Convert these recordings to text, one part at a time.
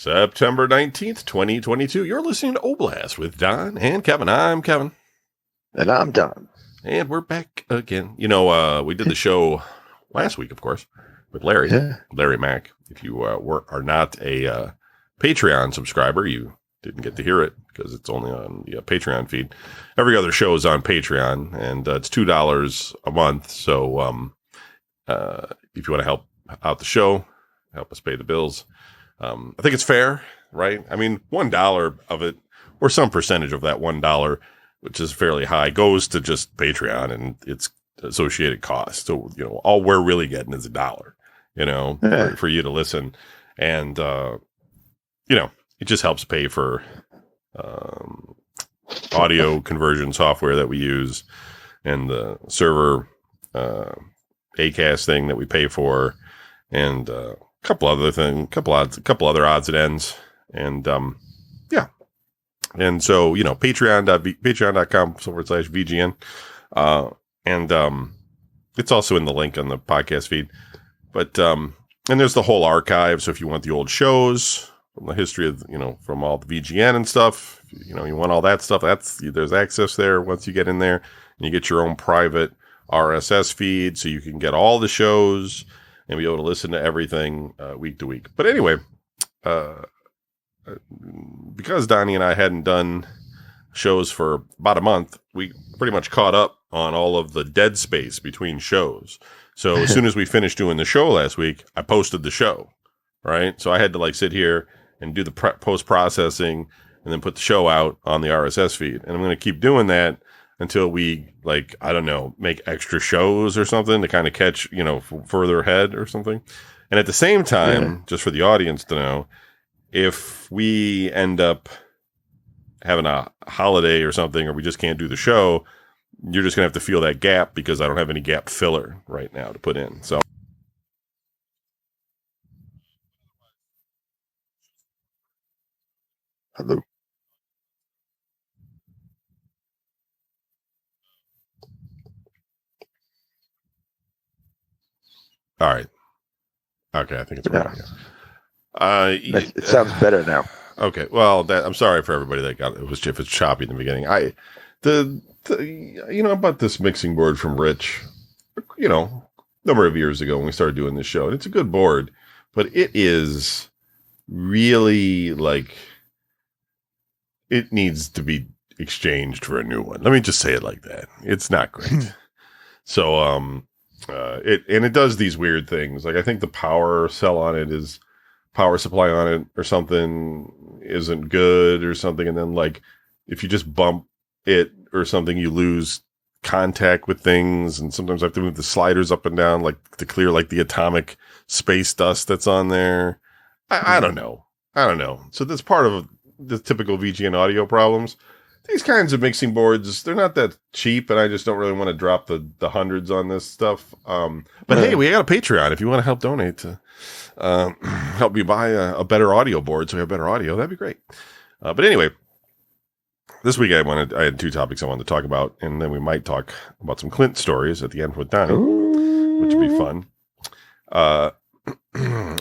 September 19th, 2022. You're listening to Oblast with Don and Kevin. I'm Kevin. And I'm Don. And we're back again. You know, we did the show last week, of course, with Larry. Yeah. Larry Mack. If you are not a Patreon subscriber, you didn't get to hear it because it's only on the Patreon feed. Every other show is on Patreon, and it's $2 a month. So if you want to help out the show, help us pay the bills, I think it's fair, right? I mean, $1 of it, or some percentage of that $1, which is fairly high, goes to just Patreon and its associated costs. So, you know, all we're really getting is $1, you know, for you to listen. And, you know, it just helps pay for audio conversion software that we use and the server Acast thing that we pay for, and couple other other odds and ends, and yeah, and so, you know, patreon.com/VGN, and it's also in the link on the podcast feed. But and there's the whole archive. So if you want the old shows from the history of, you know, from all the VGN and stuff, you know, you want all that stuff, there's access there once you get in there, and you get your own private RSS feed, so you can get all the shows and be able to listen to everything week to week. But anyway, because Donnie and I hadn't done shows for about a month, we pretty much caught up on all of the dead space between shows. So as soon as we finished doing the show last week, I posted the show, right? So I had to like sit here and do the post-processing and then put the show out on the RSS feed. And I'm going to keep doing that until we, like, I don't know, make extra shows or something to kind of catch, you know, further ahead or something. And at the same time, just for the audience to know, if we end up having a holiday or something, or we just can't do the show, you're just going to have to feel that gap because I don't have any gap filler right now to put in. So. Hello. All right. Okay, I think it's working. It sounds better now. Okay. Well, I'm sorry for everybody that got it. If it's choppy in the beginning. You know, about this mixing board from Rich, you know, a number of years ago when we started doing this show, and it's a good board, but it is really like, it needs to be exchanged for a new one. Let me just say it like that. It's not great. So, it does these weird things. Like, I think the power supply on it or something isn't good or something. And then, like, if you just bump it or something, you lose contact with things. And sometimes I have to move the sliders up and down, like, to clear like the atomic space dust that's on there. I don't know. So that's part of the typical VGN audio problems. These kinds of mixing boards, they're not that cheap, and I just don't really want to drop the hundreds on this stuff. But hey, we got a Patreon. If you want to help donate to help me buy a better audio board so we have better audio, that'd be great. But anyway, this week I had two topics I wanted to talk about, and then we might talk about some Clint stories at the end with Donnie, which would be fun. I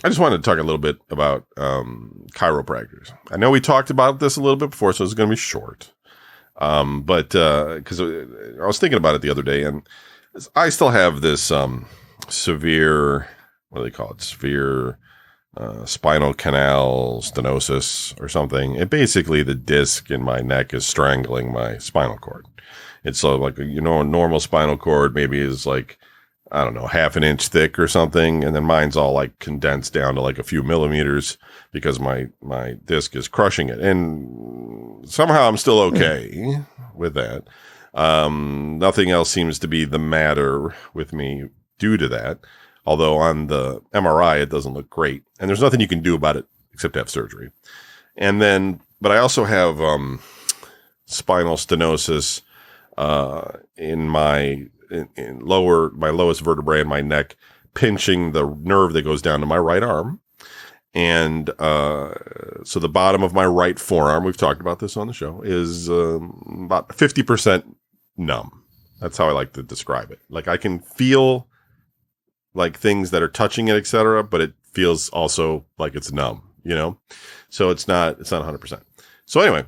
just wanted to talk a little bit about chiropractors. I know we talked about this a little bit before, so it's going to be short. But because I was thinking about it the other day, and I still have this severe, what do they call it? Severe spinal canal stenosis or something. It basically, the disc in my neck is strangling my spinal cord. It's like, you know, a normal spinal cord maybe is like, I don't know, half an inch thick or something. And then mine's all like condensed down to like a few millimeters because my disc is crushing it. And somehow I'm still okay with that. Nothing else seems to be the matter with me due to that. Although on the MRI, it doesn't look great. And there's nothing you can do about it except to have surgery. And then, but I also have spinal stenosis in my lowest vertebrae in my neck, pinching the nerve that goes down to my right arm. And so the bottom of my right forearm, we've talked about this on the show, is about 50% numb. That's how I like to describe it. Like, I can feel like things that are touching it, etc., but it feels also like it's numb. you know, so it's not 100%. So anyway,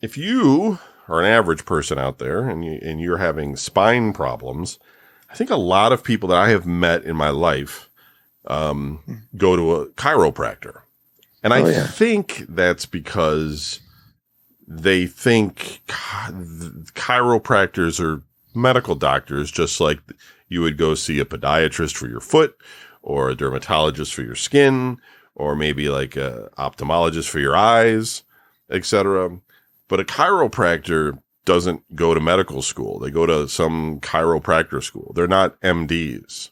if you are an average person out there and you're having spine problems, I think a lot of people that I have met in my life go to a chiropractor. And I think that's because they think chiropractors are medical doctors, just like you would go see a podiatrist for your foot or a dermatologist for your skin, or maybe like a ophthalmologist for your eyes, etc. But a chiropractor doesn't go to medical school. They go to some chiropractor school. They're not MDs.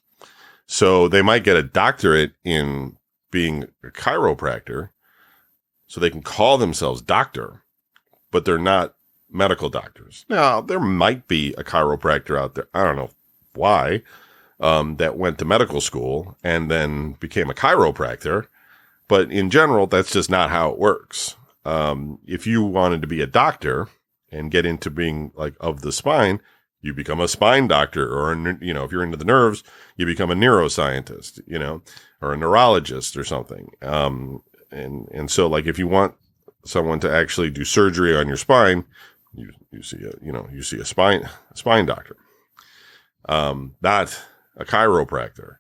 So they might get a doctorate in being a chiropractor, so they can call themselves doctor, but they're not medical doctors. Now, there might be a chiropractor out there, I don't know why, that went to medical school and then became a chiropractor. But in general, that's just not how it works. If you wanted to be a doctor and get into being like of the spine, you become a spine doctor, or, you know, if you're into the nerves, you become a neuroscientist, you know, or a neurologist or something. And so like, if you want someone to actually do surgery on your spine, you see a spine doctor, not a chiropractor.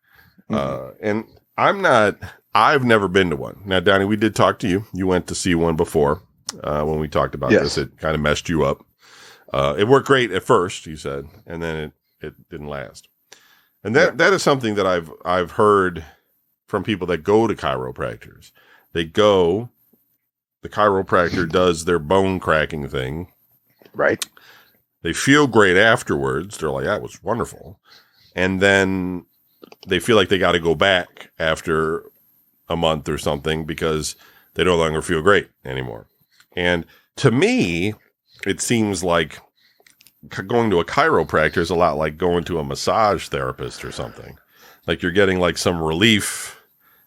And I've never been to one. Now, Donnie, we did talk to you. You went to see one before, when we talked about this. It kind of messed you up. It worked great at first, you said, and then it didn't last. And that is something that I've heard from people that go to chiropractors. The chiropractor does their bone cracking thing. Right. They feel great afterwards. They're like, that was wonderful. And then they feel like they got to go back after a month or something because they no longer feel great anymore. And to me, it seems like going to a chiropractor is a lot like going to a massage therapist or something. Like you're getting like some relief,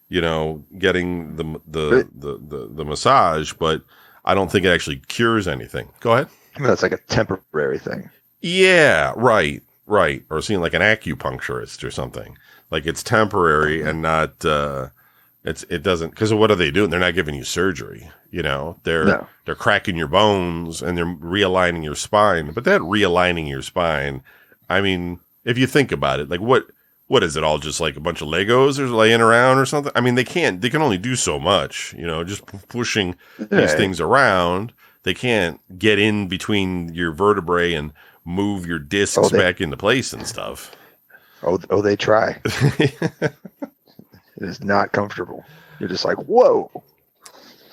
you know, getting the massage, but I don't think it actually cures anything. Go ahead. That's like a temporary thing. Yeah, right. Or seeing like an acupuncturist or something. Like it's temporary and not, it doesn't, because what are they doing? They're not giving you surgery. You know, they're cracking your bones and they're realigning your spine. But that realigning your spine, I mean, if you think about it, like what is it all just like a bunch of Legos or laying around or something? I mean, they can only do so much, you know, just pushing these things around. They can't get in between your vertebrae and move your discs back into place and stuff. Oh, they try. It is not comfortable. You're just like, whoa.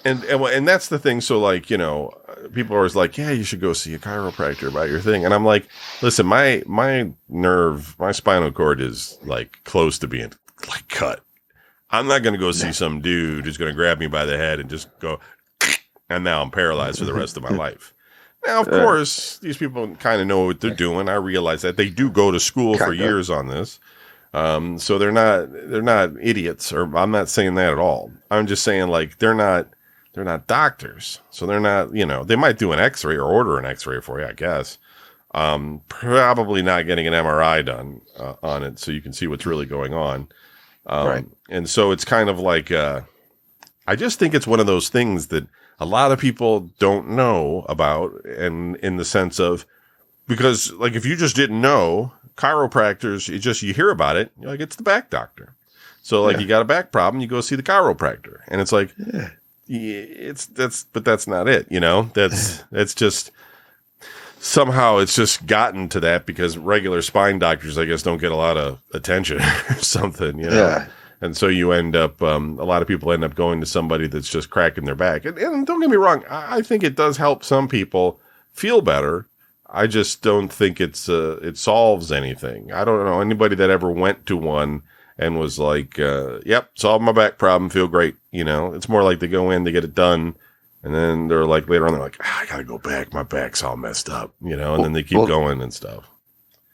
And that's the thing. So like, you know, people are always like, yeah, you should go see a chiropractor about your thing. And I'm like, listen, my spinal cord is like close to being like cut. I'm not going to go see some dude who's going to grab me by the head and just go, and now I'm paralyzed for the rest of my life. Now, of course, these people kind of know what they're doing. I realize that they do go to school for years on this. So they're not idiots, or I'm not saying that at all. I'm just saying like, they're not doctors. So they're not, you know, they might do an x-ray or order an x-ray for you, I guess. Probably not getting an MRI done on it. So you can see what's really going on. Right. And so it's kind of like, I just think it's one of those things that a lot of people don't know about, and in the sense of, because like, if you just didn't know, chiropractors, you hear about it, you're like, it's the back doctor. So like, you got a back problem, you go see the chiropractor, and it's like, but that's not it. You know, it's just, somehow it's just gotten to that because regular spine doctors, I guess, don't get a lot of attention or something, you know? Yeah. And so you end up, a lot of people end up going to somebody that's just cracking their back. And don't get me wrong, I think it does help some people feel better. I just don't think it solves anything. I don't know anybody that ever went to one and was like, yep, solved my back problem, feel great. You know, it's more like they go in, they get it done, and then they're like, later on, they're like, I gotta go back, my back's all messed up, you know, and then they keep going and stuff.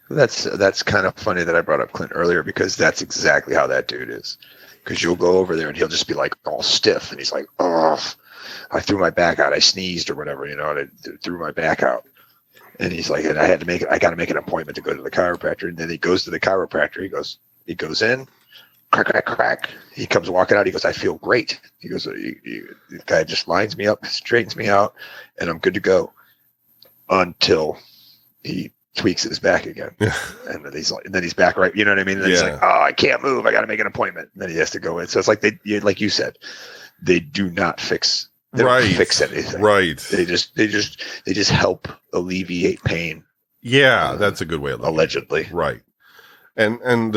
That's kind of funny that I brought up Clint earlier, because that's exactly how that dude is. Because you'll go over there and he'll just be like all stiff, and he's like, oh, I threw my back out, I sneezed or whatever, you know, and it threw my back out. And he's like, and I got to make an appointment to go to the chiropractor. And then he goes to the chiropractor. He goes in, crack, crack, crack. He comes walking out. He goes, I feel great. He goes, the guy just lines me up, straightens me out, and I'm good to go until he tweaks his back again. And then he's back right. You know what I mean? And then he's like, oh, I can't move. I got to make an appointment. And then he has to go in. So it's like like you said, they do not fix. They don't fix anything. Right. They just help alleviate pain. Yeah, that's a good way of looking allegedly. At it. Right. And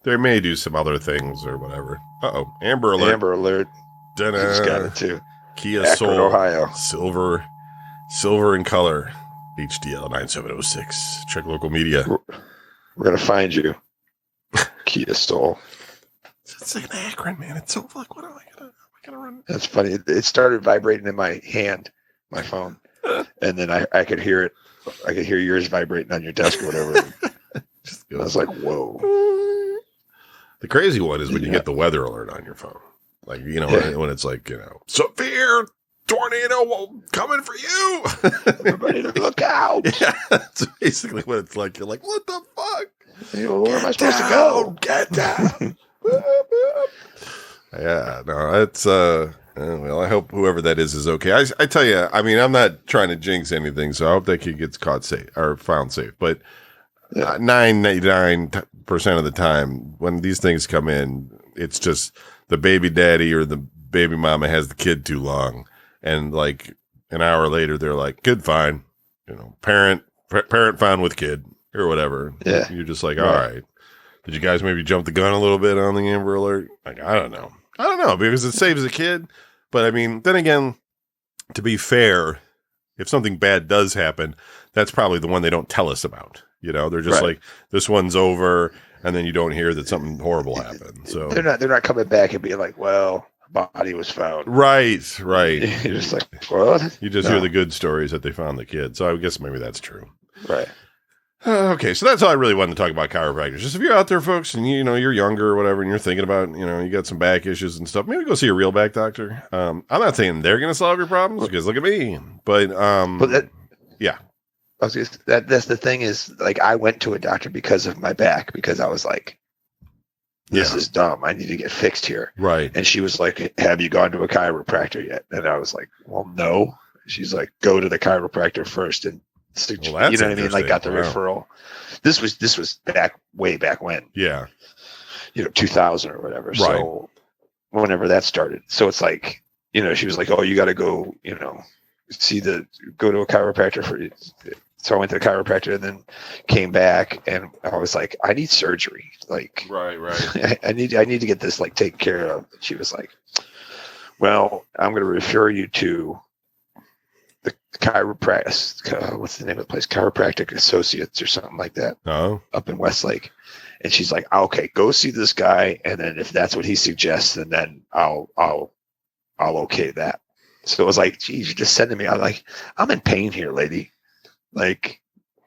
they may do some other things or whatever. Uh-oh. Amber Alert. Amber Alert. He's got it too. Kia Akron, Soul. Ohio. Silver in color. HDL 9706. Check local media. We're going to find you. Kia Soul. It's like an Akron, man. It's so like, what am I going to run? That's funny. It started vibrating in my hand, my phone. And then I could hear it. I could hear yours vibrating on your desk or whatever. I was like, whoa. The crazy one is when you get the weather alert on your phone. Like, when it's like, severe tornado coming for you. Everybody look out. Yeah, that's basically what it's like. You're like, what the fuck? Where am I supposed to go? Get down. Yeah, no, it's, well, I hope whoever that is okay. I tell you, I mean, I'm not trying to jinx anything, so I hope that kid gets caught safe or found safe. But 99% of the time, when these things come in, it's just the baby daddy or the baby mama has the kid too long, and like an hour later, they're like, "Kid fine," parent found with kid or whatever. Yeah, you're just like, all right. Did you guys maybe jump the gun a little bit on the Amber Alert? Like, I don't know because it saves the kid. But I mean, then again, to be fair, if something bad does happen, that's probably the one they don't tell us about. They're just like, this one's over, and then you don't hear that something horrible happened. So they're not coming back and being like, well, body was found. Right. You're just like, what? You just hear the good stories that they found the kid. So I guess maybe that's true. Right. Okay, so that's all I really wanted to talk about chiropractors. Just if you're out there, folks, and you're younger or whatever, and you're thinking about, you got some back issues and stuff, maybe go see a real back doctor. I'm not saying they're going to solve your problems because look at me, but yeah. That's the thing is, like, I went to a doctor because of my back, because I was like, this is dumb. I need to get fixed here. Right. And she was like, have you gone to a chiropractor yet? And I was like, well, no. She's like, go to the chiropractor first. And you know what I mean? Like, got the referral. This was way back when. Yeah. 2000 or whatever. Right. So whenever that started. So it's like, she was like, oh, you got to go, go to a chiropractor so I went to the chiropractor and then came back and I was like, I need surgery. Like, right. I need to get this like taken care of. And she was like, well, I'm going to refer you to the chiropractic, what's the name of the place? Chiropractic Associates or something like that. Oh, up in Westlake. And she's like, okay, go see this guy. And then if that's what he suggests, then I'll okay that. So it was like, geez, you're just sending me out. Like, I'm in pain here, lady. Like,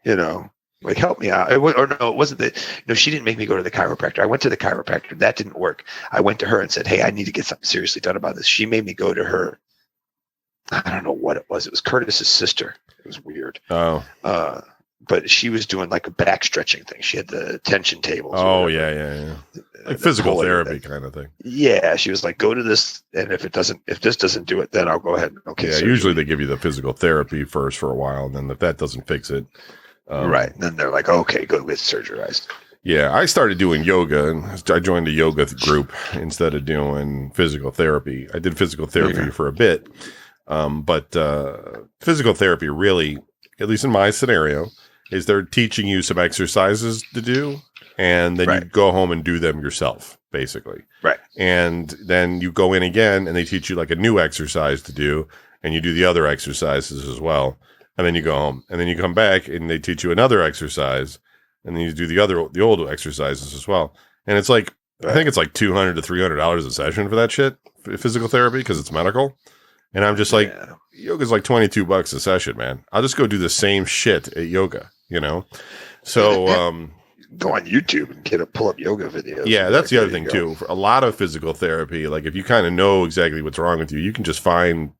like, help me out. It wasn't that. No, she didn't make me go to the chiropractor. I went to the chiropractor. That didn't work. I went to her and said, hey, I need to get something seriously done about this. She made me go to her. I don't know what it was. It was Curtis's sister. It was weird. Oh. But she was doing like a back stretching thing. She had the tension tables. Oh, yeah. Like physical therapy kind of thing. Yeah. She was like, go to this. And if this doesn't do it, then I'll go ahead. Okay. Yeah. Usually they give you the physical therapy first for a while. And then if that doesn't fix it. Right. And then they're like, okay, go get surgerized. Yeah. I started doing yoga and I joined a yoga group instead of doing physical therapy. I did physical therapy for a bit. But physical therapy really, at least in my scenario, is they're teaching you some exercises to do, and then you go home and do them yourself, basically. Right. And then you go in again, and they teach you like a new exercise to do, and you do the other exercises as well. And then you go home, and then you come back, and they teach you another exercise, and then you do the old exercises as well. And it's like, I think it's like $200 to $300 a session for that shit, physical therapy, because it's medical. And I'm just like, yoga's like $22 a session, man. I'll just go do the same shit at yoga, So, go on YouTube and pull up yoga videos. Yeah, that's the other thing too. For a lot of physical therapy, like if you kind of know exactly what's wrong with you, you can just find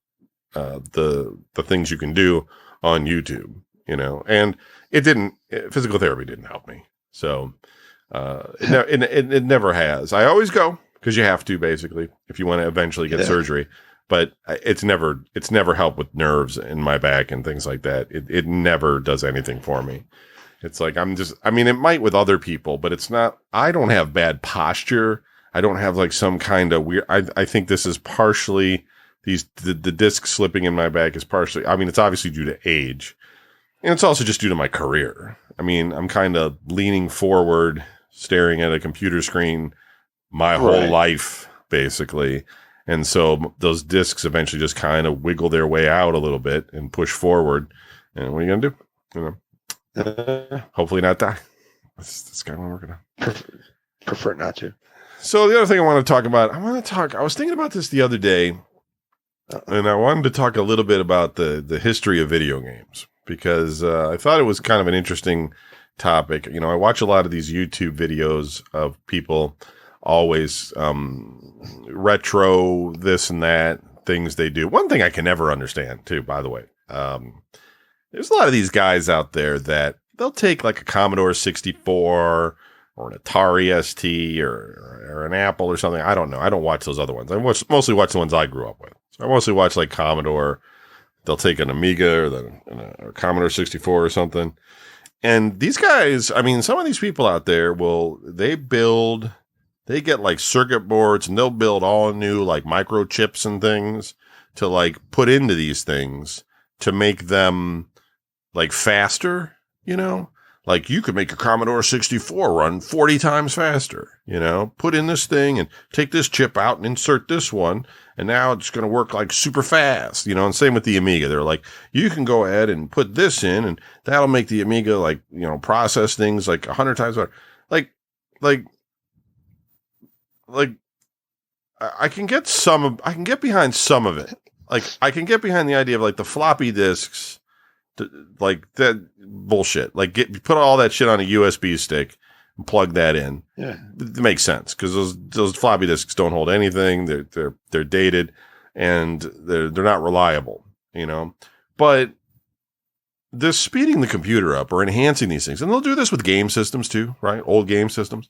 the things you can do on YouTube, And physical therapy didn't help me. So It never has. I always go because you have to, basically, if you want to eventually get surgery. But it's never helped with nerves in my back and things like that. It never does anything for me. It's like it might with other people, but it's not. I don't have bad posture. I don't have like some kind of weird. I think this is partially the disc slipping in my back is partially. I mean, it's obviously due to age, and it's also just due to my career. I mean, I'm kind of leaning forward, staring at a computer screen my whole life, basically. And so those discs eventually just kind of wiggle their way out a little bit and push forward. And what are you going to do? You know, hopefully not die. That's kind of what we're going to prefer not to. So the other thing I want to talk about, I was thinking about this the other day, and I wanted to talk a little bit about the history of video games, because I thought it was kind of an interesting topic. You know, I watch a lot of these YouTube videos of people always retro this and that things they do. One thing I can never understand too, by the way, there's a lot of these guys out there that they'll take like a Commodore 64 or an Atari ST or an Apple or something. I don't know. I don't watch those other ones. I mostly watch the ones I grew up with. So I mostly watch like Commodore. They'll take an Amiga or Commodore 64 or something. And these guys, I mean, some of these people out there they get like circuit boards and they'll build all new like microchips and things to like put into these things to make them like faster, you know, like you could make a Commodore 64 run 40 times faster, you know, put in this thing and take this chip out and insert this one. And now it's going to work like super fast, you know, and same with the Amiga. They're like, you can go ahead and put this in and that'll make the Amiga like, you know, process things like 100 times better. Like I can get behind some of it. Like I can get behind the idea of like the floppy disks, like that bullshit. Like put all that shit on a USB stick and plug that in. Yeah, it makes sense because those floppy disks don't hold anything. They're dated and they're not reliable. You know, but this speeding the computer up or enhancing these things, and they'll do this with game systems too, right? Old game systems.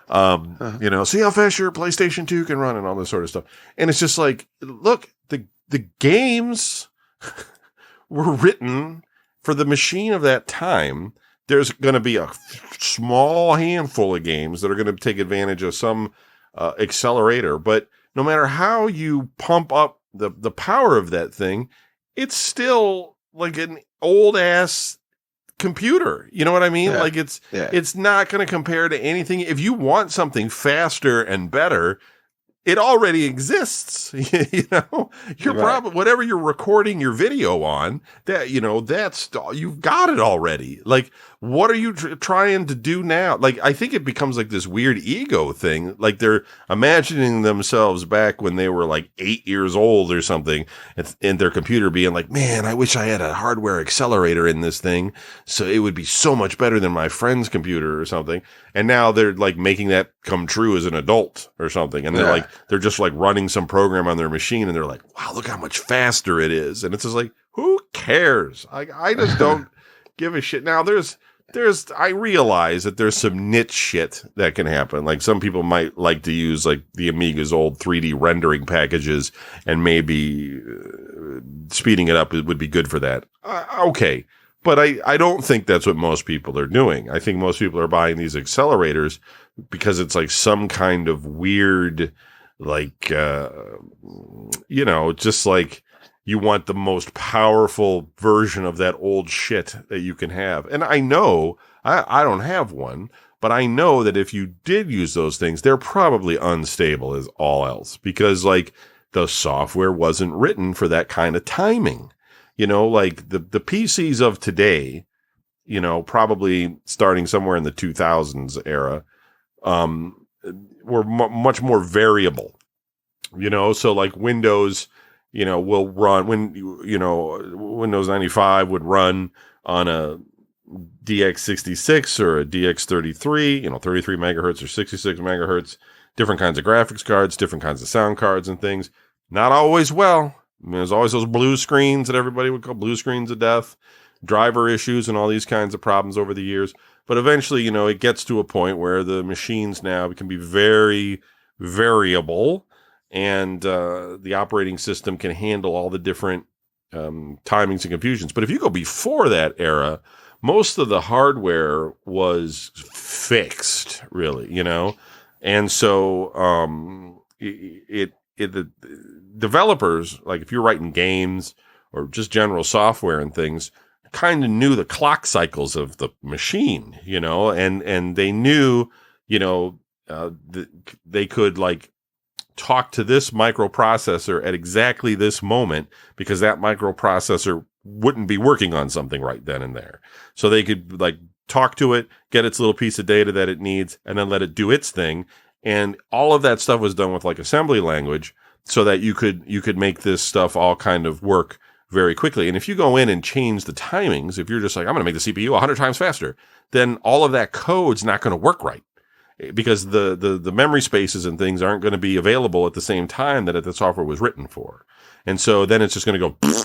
You know, see how fast your PlayStation 2 can run and all this sort of stuff. And it's just like, look, the games were written for the machine of that time. There's going to be a small handful of games that are going to take advantage of some accelerator. But no matter how you pump up the power of that thing, it's still like an old ass computer. You know what I mean? Yeah. Like it's not going to compare to anything. If you want something faster and better, it already exists. You know, whatever you're recording your video on, that, you know, you've got it already. Like, what are you trying to do now? Like, I think it becomes like this weird ego thing. Like they're imagining themselves back when they were like 8 years old or something, and their computer being like, man, I wish I had a hardware accelerator in this thing, so it would be so much better than my friend's computer or something. And now they're like making that come true as an adult or something. And they're just like running some program on their machine and they're like, wow, look how much faster it is. And it's just like, who cares? I just don't give a shit. Now I realize that there's some niche shit that can happen. Like some people might like to use like the Amiga's old 3D rendering packages and maybe speeding it up would be good for that. Okay. But I don't think that's what most people are doing. I think most people are buying these accelerators because it's like some kind of weird, like, you know, just like you want the most powerful version of that old shit that you can have. And I know, I don't have one, but I know that if you did use those things, they're probably unstable as all else because like the software wasn't written for that kind of timing. You know, like the PCs of today, you know, probably starting somewhere in the 2000s era, were much more variable, you know, so like Windows, you know, will run Windows 95 would run on a DX66 or a DX33, you know, 33 megahertz or 66 megahertz, different kinds of graphics cards, different kinds of sound cards and things. Not always well. I mean, there's always those blue screens that everybody would call blue screens of death. driver issues and all these kinds of problems over the years. But eventually, you know, it gets to a point where the machines now can be very variable, and the operating system can handle all the different timings and confusions. But if you go before that era, most of the hardware was fixed, really, you know, and so the developers, like if you're writing games or just general software and things, kind of knew the clock cycles of the machine, you know, and they knew, you know, they could like talk to this microprocessor at exactly this moment because that microprocessor wouldn't be working on something right then and there. So they could like talk to it, get its little piece of data that it needs, and then let it do its thing. And all of that stuff was done with like assembly language so that you could make this stuff all kind of work very quickly. And if you go in and change the timings, if you're just like, I'm going to make the CPU 100 times faster, then all of that code's not going to work right, because the memory spaces and things aren't going to be available at the same time that the software was written for. And so then it's just going to go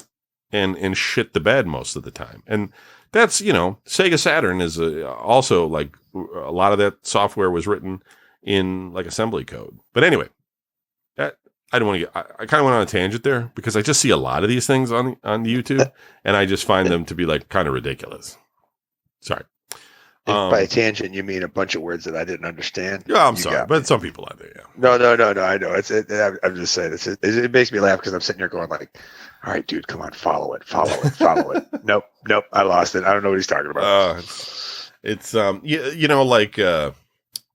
and shit the bed most of the time. And that's, you know, Sega Saturn is also like a lot of that software was written in like assembly code. But anyway, I don't want to I kind of went on a tangent there because I just see a lot of these things on YouTube and I just find them to be like kind of ridiculous. Sorry. By tangent, you mean a bunch of words that I didn't understand? Yeah, I'm sorry, but some people out there, yeah. No. I know. I'm just saying. It makes me laugh because I'm sitting here going like, all right, dude, come on, follow it. Nope. I lost it. I don't know what he's talking about. It's you know, like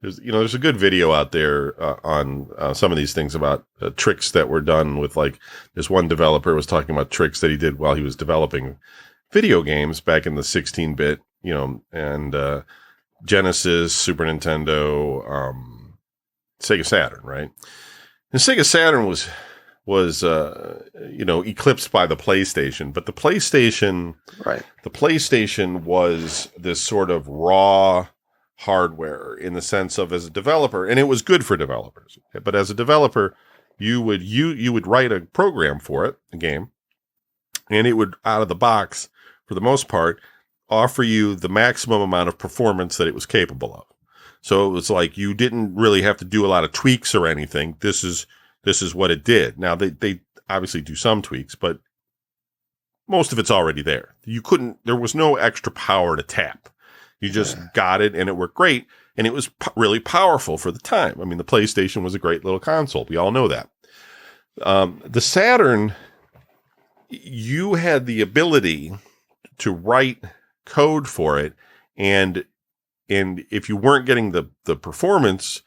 there's a good video out there on some of these things about tricks that were done with, like, this one developer was talking about tricks that he did while he was developing video games back in the 16-bit, you know, and Genesis, Super Nintendo, Sega Saturn, right? And Sega Saturn was you know, eclipsed by the PlayStation, but the PlayStation was this sort of raw hardware in the sense of, as a developer, and it was good for developers, but as a developer, you would write a program for it, a game, and it would, out of the box, for the most part, offer you the maximum amount of performance that it was capable of. So it was like you didn't really have to do a lot of tweaks or anything. This is what it did. Now they obviously do some tweaks, but most of it's already there. There was no extra power to tap. You just got it, and it worked great, and it was really powerful for the time. I mean, the PlayStation was a great little console. We all know that. The Saturn, you had the ability to write code for it, and if you weren't getting the performance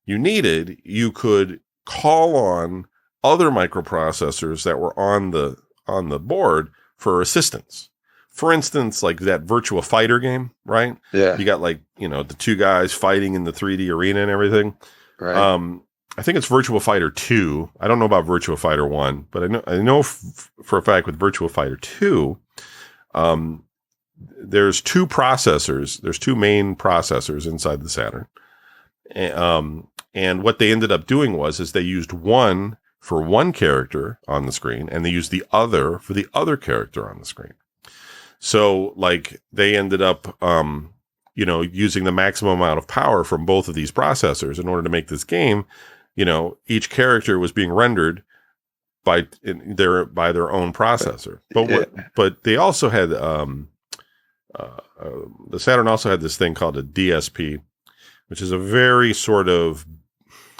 you needed, you could call on other microprocessors that were on the board for assistance. For instance, like that Virtua Fighter game, right? Yeah. You got, like, you know, the two guys fighting in the 3D arena and everything. Right. I think it's Virtua Fighter 2. I don't know about Virtua Fighter 1, but I know for a fact with Virtua Fighter 2, there's two processors. There's two main processors inside the Saturn. And what they ended up doing was they used one for one character on the screen, and they used the other for the other character on the screen. So, like, they ended up, you know, using the maximum amount of power from both of these processors in order to make this game. You know, each character was being rendered by their own processor. But they also had the Saturn also had this thing called a DSP, which is a very sort of,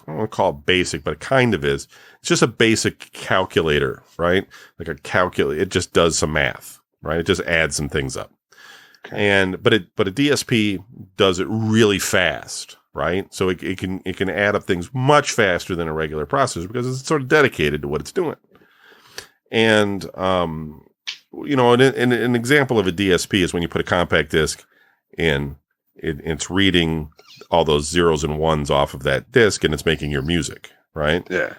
I don't want to call it basic, but it kind of is. It's just a basic calculator, right? Like a calculator. It just does some math. Right, it just adds some things up, okay. But a DSP does it really fast, right? So it can add up things much faster than a regular processor because it's sort of dedicated to what it's doing. And you know, an example of a DSP is when you put a compact disc in, it's reading all those zeros and ones off of that disc, and it's making your music, right? Yeah,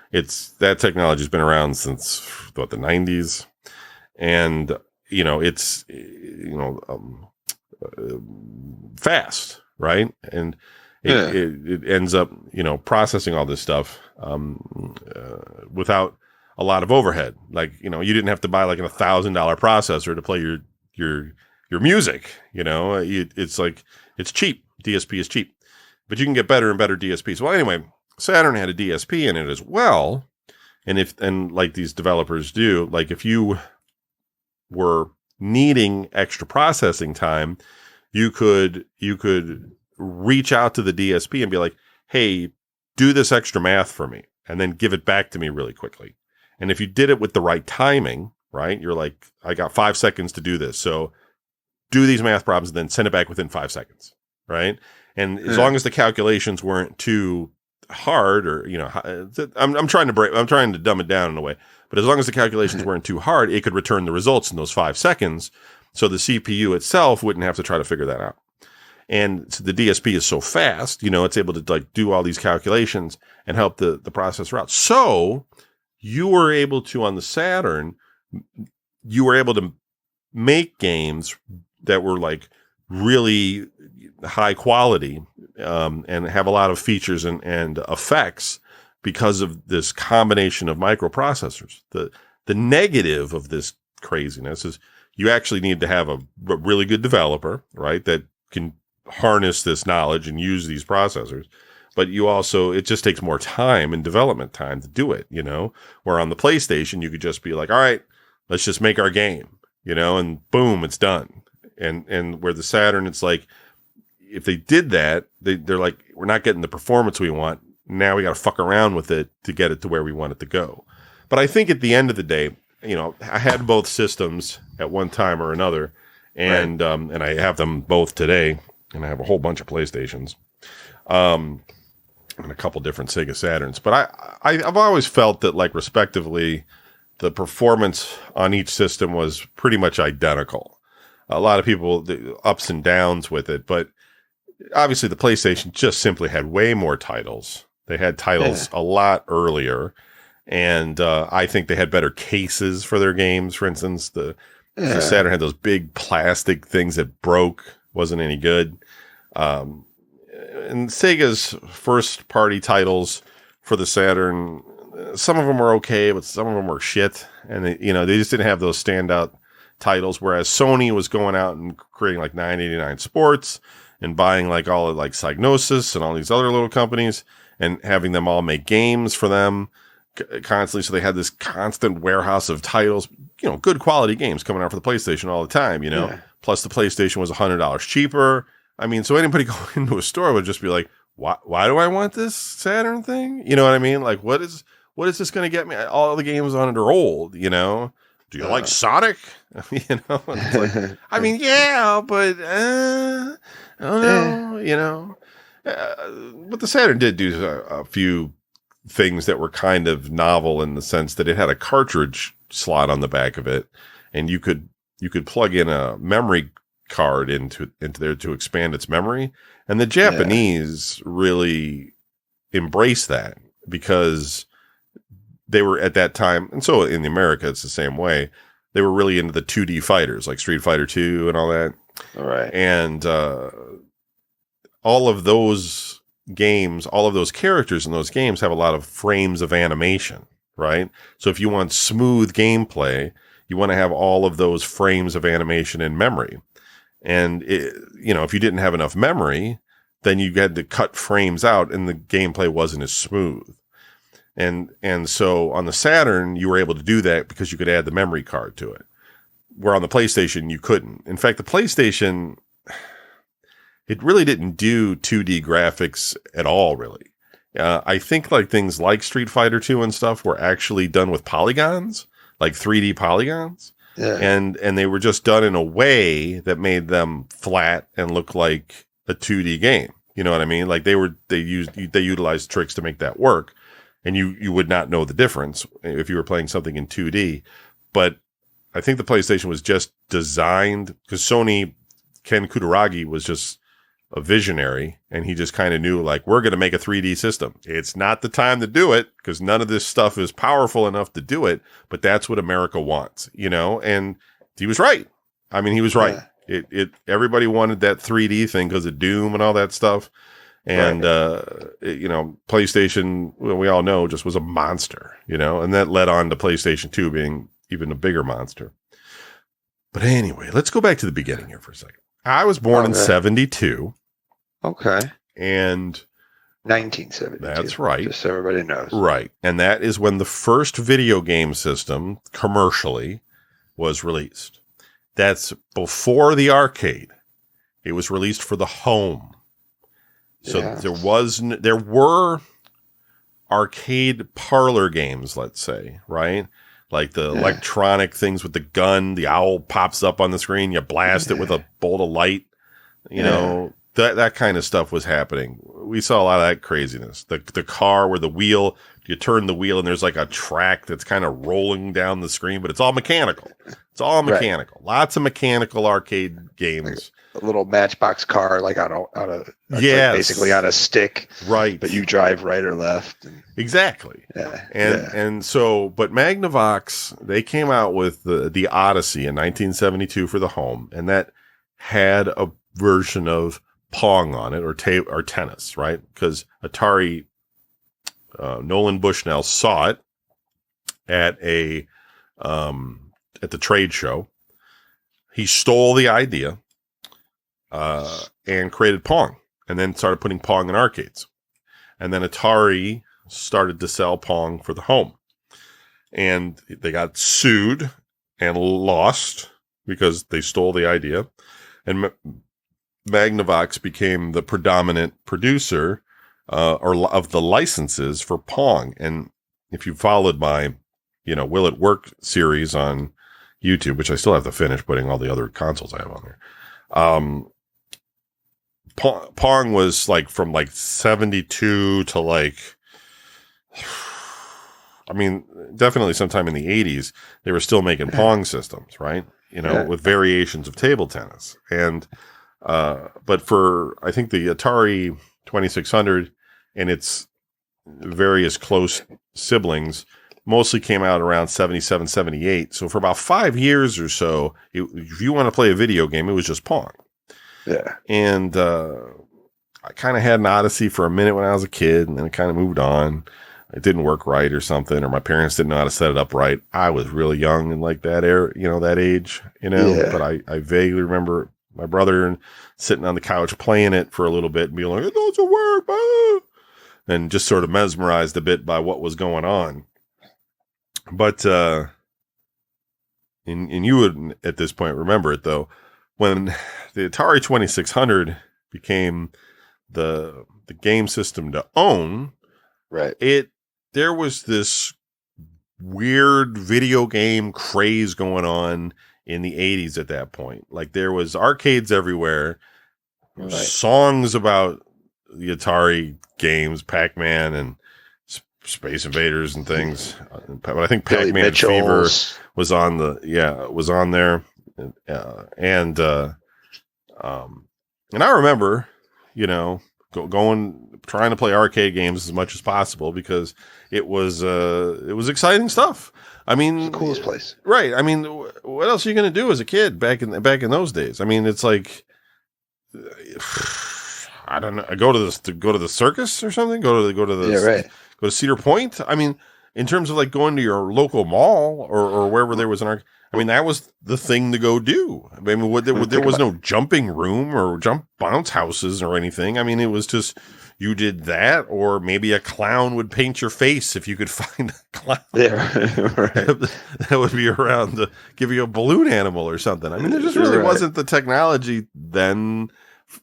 that technology has been around since the 90s, and you know, it's, you know, fast, right? And it ends up, you know, processing all this stuff without a lot of overhead. Like, you know, you didn't have to buy like $1,000 processor to play your your music. It's like, it's cheap. DSP is cheap, but you can get better and better DSPs. Well, anyway, Saturn had a DSP in it as well. And like these developers do, like if you were needing extra processing time, you could reach out to the DSP and be like, hey, do this extra math for me, and then give it back to me really quickly. And if you did it with the right timing, right, you're like, I got 5 seconds to do this. So do these math problems and then send it back within 5 seconds. Right. And as long as the calculations weren't too hard, or, I'm trying to dumb it down in a way, but as long as the calculations weren't too hard, it could return the results in those 5 seconds. So the CPU itself wouldn't have to try to figure that out. And so the DSP is so fast, it's able to like do all these calculations and help the processor out. So you were able to, on the Saturn, you were able to make games that were like really high quality, and have a lot of features and effects because of this combination of microprocessors. The negative of this craziness is you actually need to have a really good developer, right, that can harness this knowledge and use these processors. But it just takes more time and development time to do it, where on the PlayStation, you could just be like, all right, let's just make our game, and boom, it's done. And where the Saturn, it's like, if they did that, they're like, we're not getting the performance we want. Now we got to fuck around with it to get it to where we want it to go. But I think at the end of the day, I had both systems at one time or another, and and I have them both today, and I have a whole bunch of PlayStations, and a couple different Sega Saturns. But I've always felt that, like, respectively, the performance on each system was pretty much identical. A lot of people, the ups and downs with it, but obviously the PlayStation just simply had way more titles. They had titles a lot earlier, and I think they had better cases for their games. For instance, the Saturn had those big plastic things that broke, wasn't any good. And Sega's first party titles for the Saturn, some of them were okay, but some of them were shit. And they just didn't have those standout titles. Whereas Sony was going out and creating like 989 Sports and buying like all of like Psygnosis and all these other little companies and having them all make games for them constantly. So they had this constant warehouse of titles, good quality games coming out for the PlayStation all the time, plus the PlayStation was $100 cheaper. I mean, so anybody going into a store would just be like, why do I want this Saturn thing? You know what I mean? Like, what is this going to get me? All the games on it are old, Do you like Sonic? It's like, I mean, yeah, but I don't know, But the Saturn did do a few things that were kind of novel in the sense that it had a cartridge slot on the back of it, and you could plug in a memory card into there to expand its memory. And the Japanese really embraced that because they were at that time, and so in America it's the same way. They were really into the 2D fighters like Street Fighter 2 and all that. All right. And all of those games, all of those characters in those games have a lot of frames of animation, right? So if you want smooth gameplay, you want to have all of those frames of animation in memory. And if you didn't have enough memory, then you had to cut frames out and the gameplay wasn't as smooth. And so on the Saturn, you were able to do that because you could add the memory card to it. Where on the PlayStation, you couldn't. In fact, the PlayStation, it really didn't do 2D graphics at all, really. I think like things like Street Fighter 2 and stuff were actually done with polygons, like 3D polygons. Yeah. And they were just done in a way that made them flat and look like a 2D game. You know what I mean? Like they utilized tricks to make that work. And you would not know the difference if you were playing something in 2D. But I think the PlayStation was just designed because Ken Kutaragi was just a visionary, and he just kind of knew, like, we're going to make a 3D system. It's not the time to do it because none of this stuff is powerful enough to do it, but that's what America wants, and he was right. I mean, he was right. Yeah. Everybody wanted that 3D thing because of Doom and all that stuff. And, PlayStation, well, we all know, just was a monster, and that led on to PlayStation 2 being even a bigger monster. But anyway, let's go back to the beginning here for a second. I was born in 72. Okay. And 1972. That's right. Just so everybody knows. Right. And that is when the first video game system commercially was released. That's before the arcade. It was released for the home. So there were arcade parlor games, let's say, right? Like the electronic things with the gun, the owl pops up on the screen, you blast it with a bolt of light, you know, that kind of stuff was happening. We saw a lot of that craziness. The car where the wheel, you turn the wheel and there's like a track that's kind of rolling down the screen, but it's all mechanical. It's all mechanical. Right. Lots of mechanical arcade games. Like a little Matchbox car, like on a basically on a stick, right? But you drive right or left. Exactly. And so, but Magnavox, they came out with the Odyssey in 1972 for the home, and that had a version of Pong on it, or tennis, right? Because Atari, Nolan Bushnell saw it at the trade show. He stole the idea and created Pong, and then started putting Pong in arcades. And then Atari started to sell Pong for the home, and they got sued and lost because they stole the idea. And Magnavox became the predominant producer of the licenses for Pong. And if you followed my, Will It Work series on YouTube, which I still have to finish putting all the other consoles I have on there. Pong was like from like 72 to definitely sometime in the 80s, they were still making Pong systems, right? With variations of table tennis. And but for, I think, the Atari 2600 and its various close siblings mostly came out around 77, 78. So for about 5 years or so, if you want to play a video game, it was just Pong. Yeah. And I kind of had an Odyssey for a minute when I was a kid, and then it kind of moved on. It didn't work right or something, or my parents didn't know how to set it up right. I was really young and like that era, that age, but I vaguely remember my brother sitting on the couch playing it for a little bit and being like, it doesn't work, ah! And just sort of mesmerized a bit by what was going on. But, and you would at this point remember it though, when the Atari 2600 became the game system to own, right? There was this weird video game craze going on in the 80s at that point. Like, there was arcades everywhere, songs about the Atari games, Pac-Man and Space Invaders and things. But I think Pac-Man Fever was on there. And I remember, trying to play arcade games as much as possible because it was exciting stuff. I mean, it's the coolest place, right? I mean, what else are you going to do as a kid back in those days? I mean, it's like, I don't know. Go to the circus or something. Go to Cedar Point. I mean, in terms of like going to your local mall or wherever there was an arcade. I mean, that was the thing to go do. I mean, there was no jumping room or bounce houses or anything. I mean, it was just, you did that, or maybe a clown would paint your face if you could find a clown. Yeah, right. That would be around to give you a balloon animal or something. I mean, there just really wasn't the technology then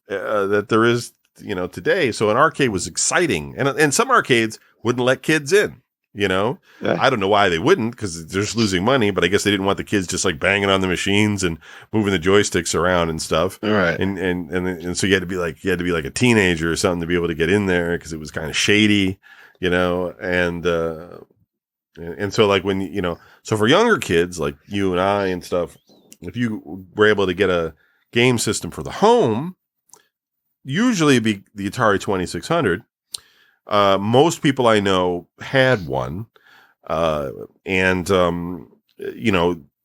that there is, today. So an arcade was exciting, and some arcades wouldn't let kids in. I don't know why they wouldn't, because they're just losing money, but I guess they didn't want the kids just like banging on the machines and moving the joysticks around and stuff. All right. And so you had to be like a teenager or something to be able to get in there, because it was kind of shady, and so like when, so for younger kids like you and I and stuff, if you were able to get a game system for the home, usually it'd be the Atari 2600. Most people I know had one, and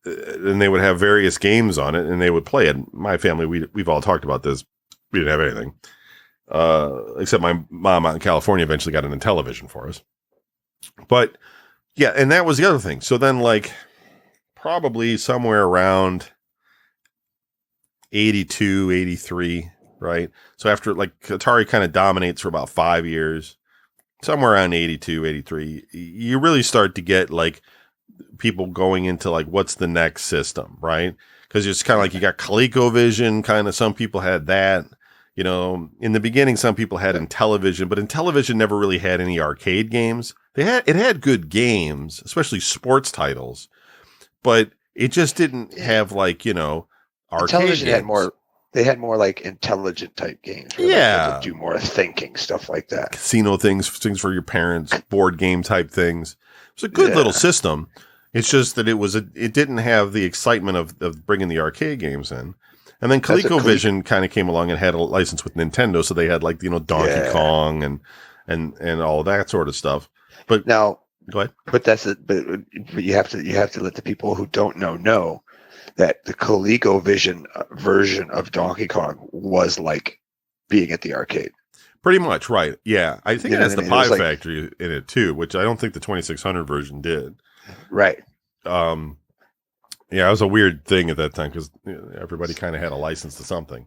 they would have various games on it, and they would play it. My family, we've all talked about this. We didn't have anything, except my mom out in California eventually got a television for us. But yeah, and that was the other thing. So then, like, probably somewhere around 82, 83, right? So after like Atari kind of dominates for about 5 years, somewhere around 82, 83, you really start to get like people going into like, what's the next system, right? Because it's kind of like you got ColecoVision, kind of some people had that. You know, in the beginning, some people had Intellivision, but Intellivision never really had any arcade games. It had good games, especially sports titles, but it just didn't have like, you know, arcade Intellivision games. had more. They had more like intelligent type games where like you had to do more thinking, stuff like that. Casino things for your parents, board game type things. It was a good little system. It's just that it didn't have the excitement of bringing the arcade games in. And then ColecoVision kind of came along and had a license with Nintendo, so they had like, you know, Donkey Kong and all that sort of stuff. But now, go ahead. But but you have to let the people who don't know that the ColecoVision version of Donkey Kong was like being at the arcade. Pretty much, right? Yeah, I think it has the Pie like, Factory in it too, which I don't think the 2600 version did. Right. Yeah, it was a weird thing at that time because everybody kind of had a license to something.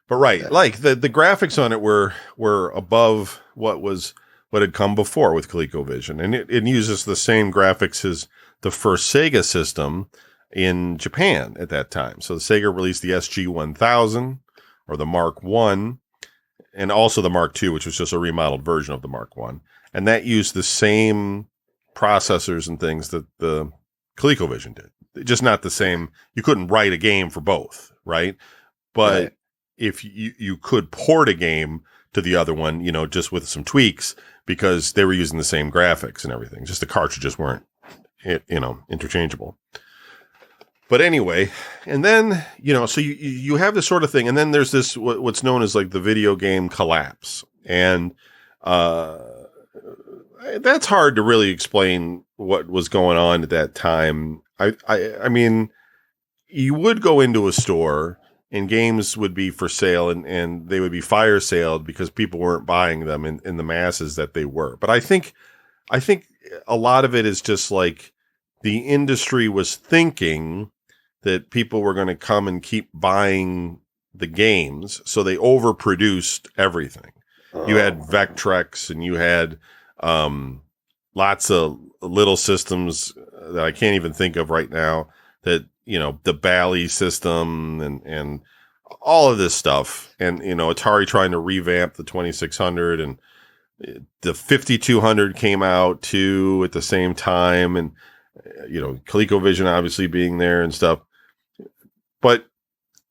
But right, like the graphics on it were above what had come before with ColecoVision, and it uses the same graphics as the first Sega system in Japan at that time. So the Sega released the SG-1000 or the Mark I, and also the Mark II, which was just a remodeled version of the Mark I, and that used the same processors and things that the ColecoVision did. Just not the same. You couldn't write a game for both, right? But if you could port a game to the other one, you know, just with some tweaks, because they were using the same graphics and everything. Just the cartridges weren't, you know, interchangeable. But anyway, and then, you know, so you have this sort of thing, and then there's this what's known as like the video game collapse, and that's hard to really explain what was going on at that time. I mean, you would go into a store and games would be for sale and they would be fire saled because people weren't buying them in the masses that they were. But I think a lot of it is just like the industry was thinking that people were going to come and keep buying the games. So they overproduced everything. You had Vectrex and you had lots of little systems that I can't even think of right now, that, you know, the Bally system and all of this stuff. And, you know, Atari trying to revamp the 2600, and the 5200 came out too at the same time. And, you know, ColecoVision obviously being there and stuff, but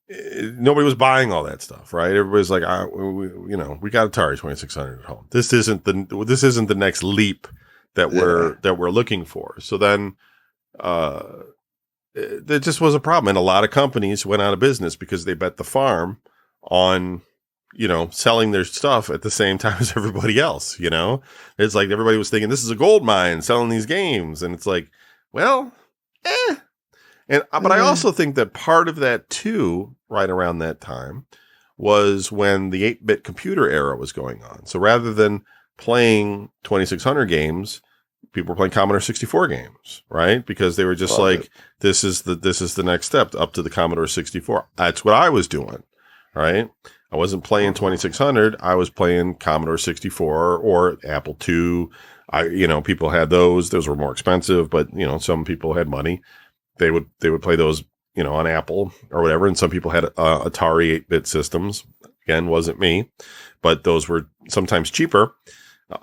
nobody was buying all that stuff, right? Everybody's like, we got Atari 2600 at home. This isn't the next leap that we're looking for. So then, there just was a problem, and a lot of companies went out of business because they bet the farm on, you know, selling their stuff at the same time as everybody else. You know, it's like everybody was thinking this is a gold mine selling these games, and it's like, well, but I also think that part of that too, right around that time, was when the 8-bit computer era was going on. So rather than playing 2600 games, people were playing Commodore 64 games, right? Because they were just this is the next step up to the Commodore 64. That's what I was doing, right? I wasn't playing 2600. I was playing Commodore 64 or Apple II. People had those. Those were more expensive, but, you know, some people had money. They would play those, you know, on Apple or whatever. And some people had Atari 8-bit systems. Again, wasn't me, but those were sometimes cheaper.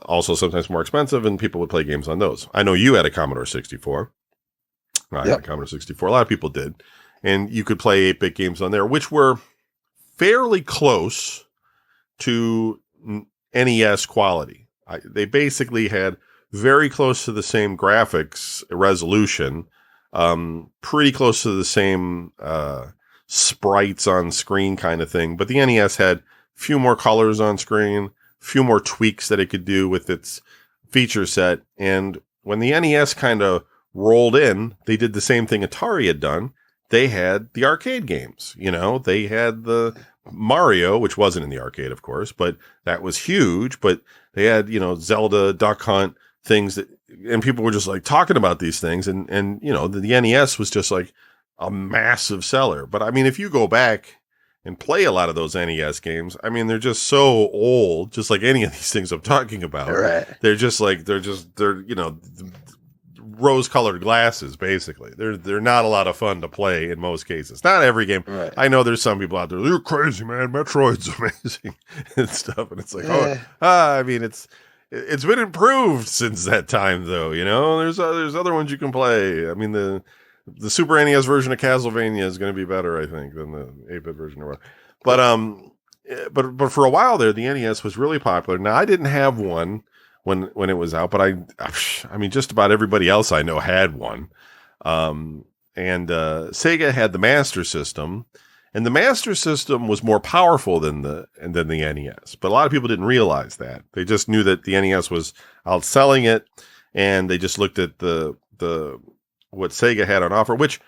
Also sometimes more expensive, and people would play games on those. I know you had a Commodore 64. I had a Commodore 64. A lot of people did. And you could play 8-bit games on there, which were fairly close to NES quality. They basically had very close to the same graphics resolution, pretty close to the same sprites on screen kind of thing. But the NES had few more colors on screen, few more tweaks that it could do with its feature set. And when the NES kind of rolled in, they did the same thing Atari had done. They had the arcade games, you know, they had the Mario, which wasn't in the arcade, of course, but that was huge. But they had, you know, Zelda, Duck Hunt, things that, and people were just like talking about these things. And you know, the NES was just like a massive seller. But I mean, if you go back and play a lot of those NES games. I mean, they're just so old, just like any of these things I'm talking about. Right. They're rose-colored glasses, basically. They're not a lot of fun to play in most cases. Not every game. Right. I know there's some people out there, you're crazy, man. Metroid's amazing and stuff. And it's like, I mean, it's been improved since that time, though. There's other ones you can play. I mean, the Super NES version of Castlevania is going to be better, I think, than the 8-bit version. But for a while there, the NES was really popular. Now, I didn't have one when it was out, but I mean, just about everybody else I know had one. And Sega had the Master System, and the Master System was more powerful than the NES. But a lot of people didn't realize that. They just knew that the NES was outselling it, and they just looked at the what Sega had on offer, which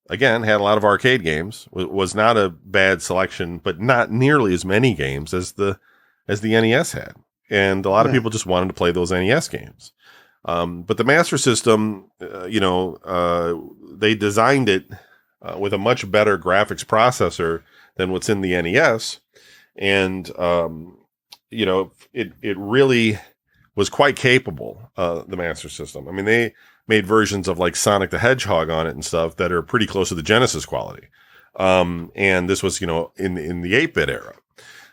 again had a lot of arcade games. Was not a bad selection, but not nearly as many games as the NES had. And a lot of people just wanted to play those NES games. But the Master System, they designed it with a much better graphics processor than what's in the NES. And, it really was quite capable, the Master System. I mean, they made versions of like Sonic the Hedgehog on it and stuff that are pretty close to the Genesis quality. And this was, in the 8-bit era.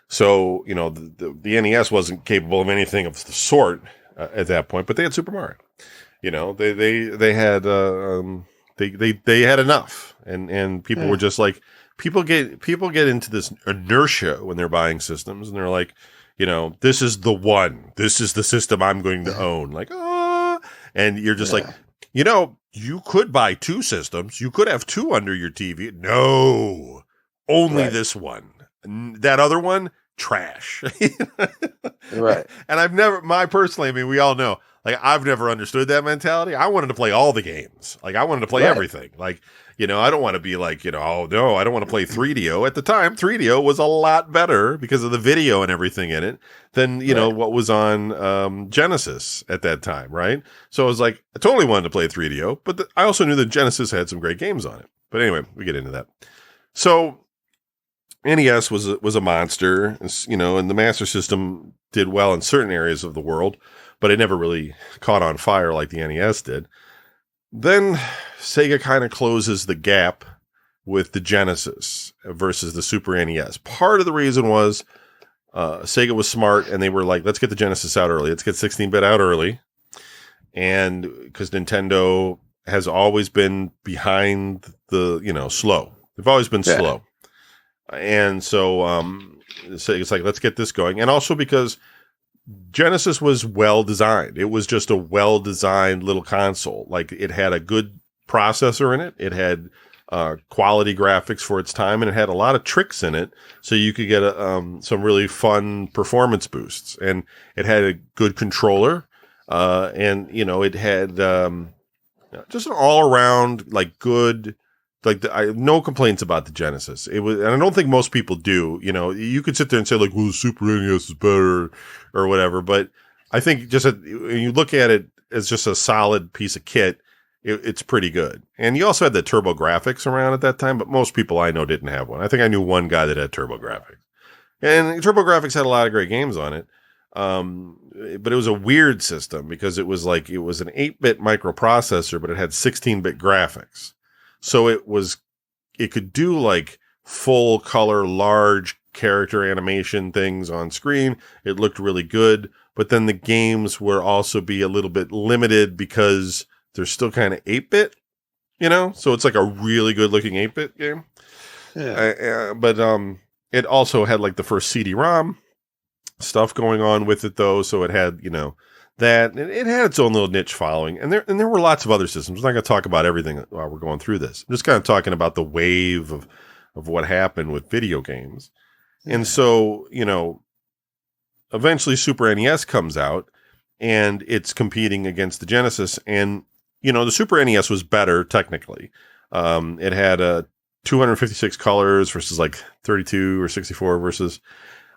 So, the NES wasn't capable of anything of the sort at that point, but they had Super Mario. They had they had enough, and people were just like, people get into this inertia when they're buying systems, and they're like, this is the one, this is the system I'm going to own. Like, and you're just like, you could buy 2 systems, you could have 2 under your TV. No, only this one. That other one, trash. Right. And I've never, personally, I mean, we all know, like, I've never understood that mentality. I wanted to play all the games. Like, I wanted to play everything. Like, I don't want to be like, oh, no, I don't want to play 3DO. At the time, 3DO was a lot better because of the video and everything in it than, what was on Genesis at that time, right? So I was like, I totally wanted to play 3DO, but I also knew that Genesis had some great games on it. But anyway, we get into that. So NES was a monster, and the Master System did well in certain areas of the world, but it never really caught on fire like the NES did. Then Sega kind of closes the gap with the Genesis versus the Super NES. Part of the reason was Sega was smart, and they were like, let's get the Genesis out early. Let's get 16-bit out early. And because Nintendo has always been behind the, slow. They've always been slow. And so it's like, let's get this going. And also because Genesis was well designed. It was just a well designed little console. Like, it had a good processor in it. It had quality graphics for its time, and it had a lot of tricks in it. So you could get some really fun performance boosts. And it had a good controller. And, it had just an all around, like, good. Like, I have no complaints about the Genesis. It was, and I don't think most people do. You could sit there and say, like, well, the Super NES is better or whatever. But I think just when you look at it as just a solid piece of kit, it's pretty good. And you also had the Turbo Graphics around at that time, but most people I know didn't have one. I think I knew one guy that had Turbo Graphics. And Turbo Graphics had a lot of great games on it. But it was a weird system because it was an 8-bit microprocessor, but it had 16-bit graphics. So it could do like full color, large character animation things on screen. It looked really good, but then the games were also be a little bit limited because they're still kind of 8-bit, so it's like a really good looking 8-bit game. Yeah. But it also had like the first CD-ROM stuff going on with it though. So it had, that it had its own little niche following, and there were lots of other systems. I'm not going to talk about everything while we're going through this. I'm just kind of talking about the wave of what happened with video games. Yeah. And so, eventually Super NES comes out, and it's competing against the Genesis. And, the Super NES was better technically. It had 256 colors versus like 32 or 64 versus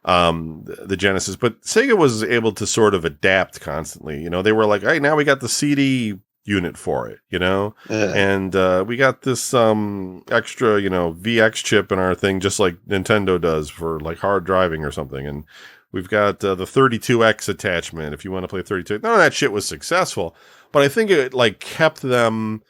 the Genesis, but Sega was able to sort of adapt constantly. They were like, hey, now we got the CD unit for it, you know? Yeah. And we got this extra, you know, VX chip in our thing, just like Nintendo does for like hard driving or something. And we've got the 32X attachment if you want to play 32. None of that shit was successful, but I think it like kept them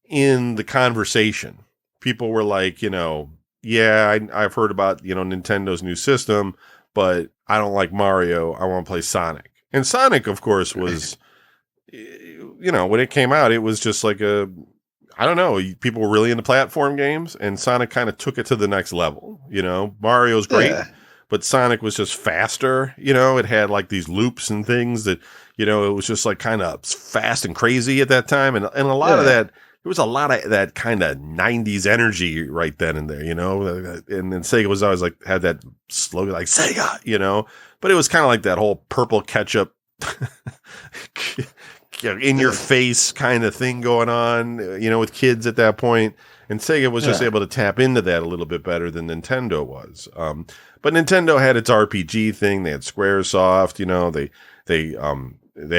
in the conversation. People were like, you know, yeah, I've heard about, you know, Nintendo's new system, but I don't like Mario. I want to play Sonic. And Sonic, of course, was, you know, when it came out, it was just like I don't know, people were really into platform games, and Sonic kind of took it to the next level. You know, Mario's great, Yeah. but Sonic was just faster. You know, it had like these loops and things that, you know, it was just like kind of fast and crazy at that time. And a lot of Yeah. that, there was a lot of that kind of 90s energy right then and there, you know, and then Sega was always like, had that slogan like Sega, you know, but it was kind of like that whole purple ketchup in your face kind of thing going on, you know, with kids at that point. And Sega was just Yeah. able to tap into that a little bit better than Nintendo was. But Nintendo had its RPG thing. They had SquareSoft, you know, they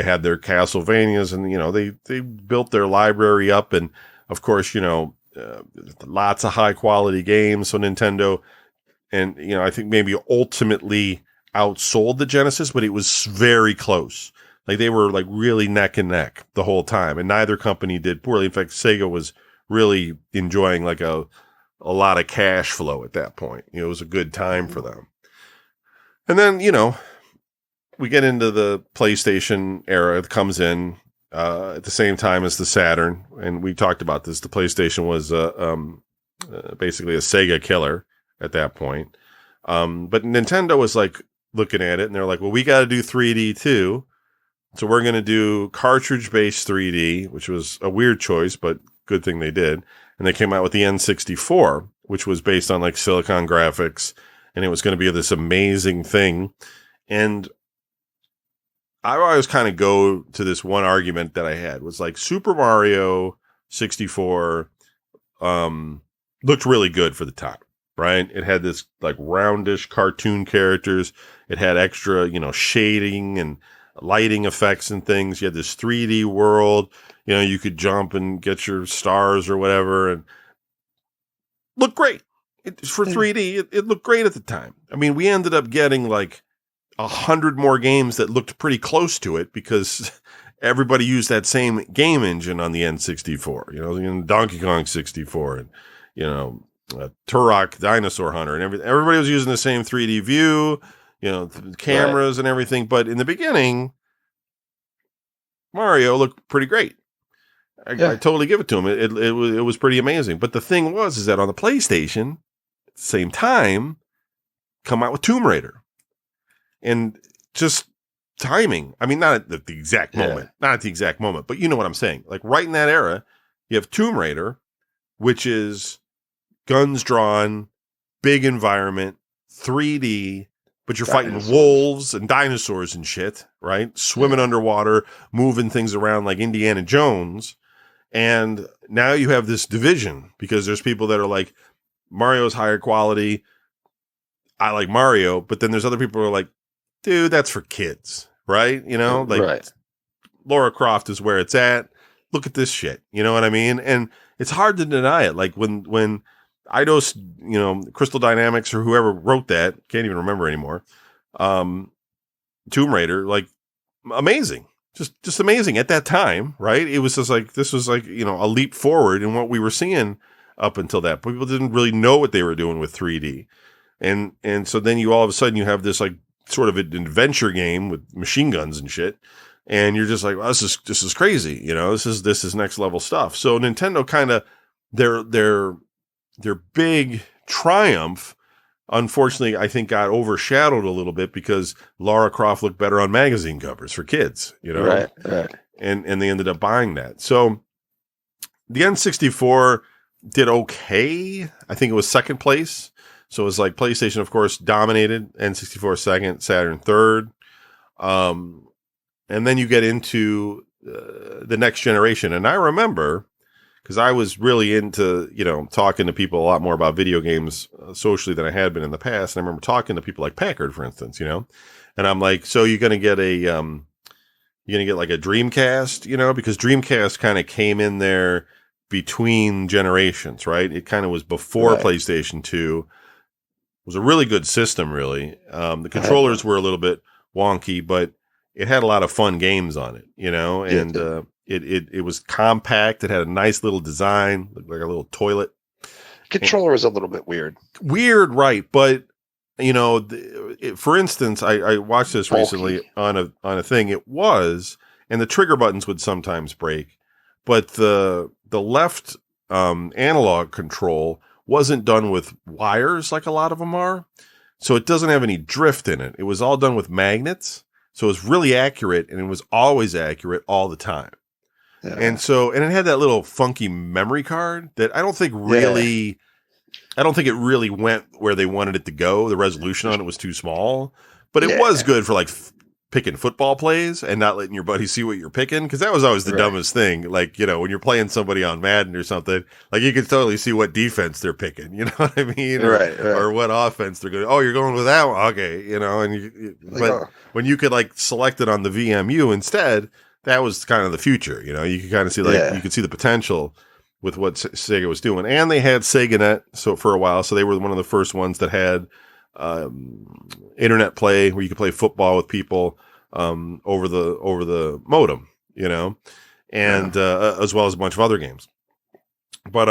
had their Castlevanias, and, you know, they built their library up. And of course, you know, lots of high quality games. So Nintendo, and, you know, I think maybe ultimately outsold the Genesis, but it was very close. Like they were like really neck and neck the whole time, and neither company did poorly. In fact, Sega was really enjoying like a lot of cash flow at that point. You know, it was a good time for them. And then, you know, we get into the PlayStation era. It comes in at the same time as the Saturn, and we talked about this. The PlayStation was basically a Sega killer at that point. But Nintendo was like looking at it, and they're like, well, we got to do 3D too. So we're going to do cartridge-based 3D, which was a weird choice, but good thing they did. And they came out with the N64, which was based on like Silicon graphics, and it was going to be this amazing thing. And I always kind of go to this one argument that I had was like Super Mario 64 looked really good for the time, right? It had this like roundish cartoon characters. It had extra, you know, shading and lighting effects and things. You had this 3D world, you know, you could jump and get your stars or whatever, and looked great. For 3D, it looked great at the time. I mean, we ended up getting like 100 more games that looked pretty close to it because everybody used that same game engine on the N64, you know, in Donkey Kong 64 and, you know, Turok Dinosaur Hunter and everything. Everybody was using the same 3D view, you know, cameras and everything. But in the beginning, Mario looked pretty great. I totally give it to him. It was pretty amazing. But the thing was, is that on the PlayStation, at the same time, come out with Tomb Raider. And just timing. I mean, not at the exact moment, but you know what I'm saying. Like right in that era, you have Tomb Raider, which is guns drawn, big environment, 3D, but you're fighting wolves and dinosaurs and shit, right? Swimming underwater, moving things around like Indiana Jones. And now you have this division because there's people that are like, Mario's higher quality. I like Mario, but then there's other people who are like, dude, that's for kids, right? You know, like Lara Croft is where it's at. Look at this shit. You know what I mean? And it's hard to deny it. Like when Eidos, you know, Crystal Dynamics or whoever wrote that, can't even remember anymore. Tomb Raider, like amazing. Just amazing at that time, right? It was just like, this was like, you know, a leap forward in what we were seeing up until that. People didn't really know what they were doing with 3D. And so then you all of a sudden you have this like sort of an adventure game with machine guns and shit. And you're just like, well, this is crazy. You know, this is next level stuff. So Nintendo kind of their big triumph, unfortunately, I think got overshadowed a little bit because Lara Croft looked better on magazine covers for kids, you know? Right. And they ended up buying that. So the N64 did okay. I think it was second place. So it was like PlayStation, of course, dominated, N64 second, Saturn third. And then you get into the next generation. And I remember, because I was really into, you know, talking to people a lot more about video games socially than I had been in the past. And I remember talking to people like Packard, for instance, you know, and I'm like, so you're going to get you're going to get like a Dreamcast, because Dreamcast kind of came in there between generations, right? It kind of was before Right. PlayStation 2. It was a really good system, really. The I had controllers one. were a little bit wonky, but it had a lot of fun games on it, Yeah, it and did. it was compact. It had a nice little design, looked like a little toilet. Controller was a little bit weird. Weird, right? But for instance, I watched this recently Bulky. on a thing. It was, and the trigger buttons would sometimes break, but the left analog control wasn't done with wires like a lot of them are, so it doesn't have any drift in it. It was all done with magnets, so it was really accurate, and it was always accurate all the time. Yeah. And it had that little funky memory card that Yeah. I don't think it really went where they wanted it to go. The resolution on it was too small, but it was Yeah. good for like picking football plays and not letting your buddy see what you're picking. Cause that was always the Right. dumbest thing. Like, when you're playing somebody on Madden or something, like you can totally see what defense they're picking, you know what I mean? Right. Right. Or what offense they're going. Oh, you're going with that one. Okay. Like, But oh, when you could like select it on the VMU instead, that was kind of the future. You could kind of see you yeah. could see the potential with what Sega was doing, and they had SegaNet so for a while. So they were one of the first ones that had internet play where you could play football with people over the modem, Yeah. and as well as a bunch of other games. But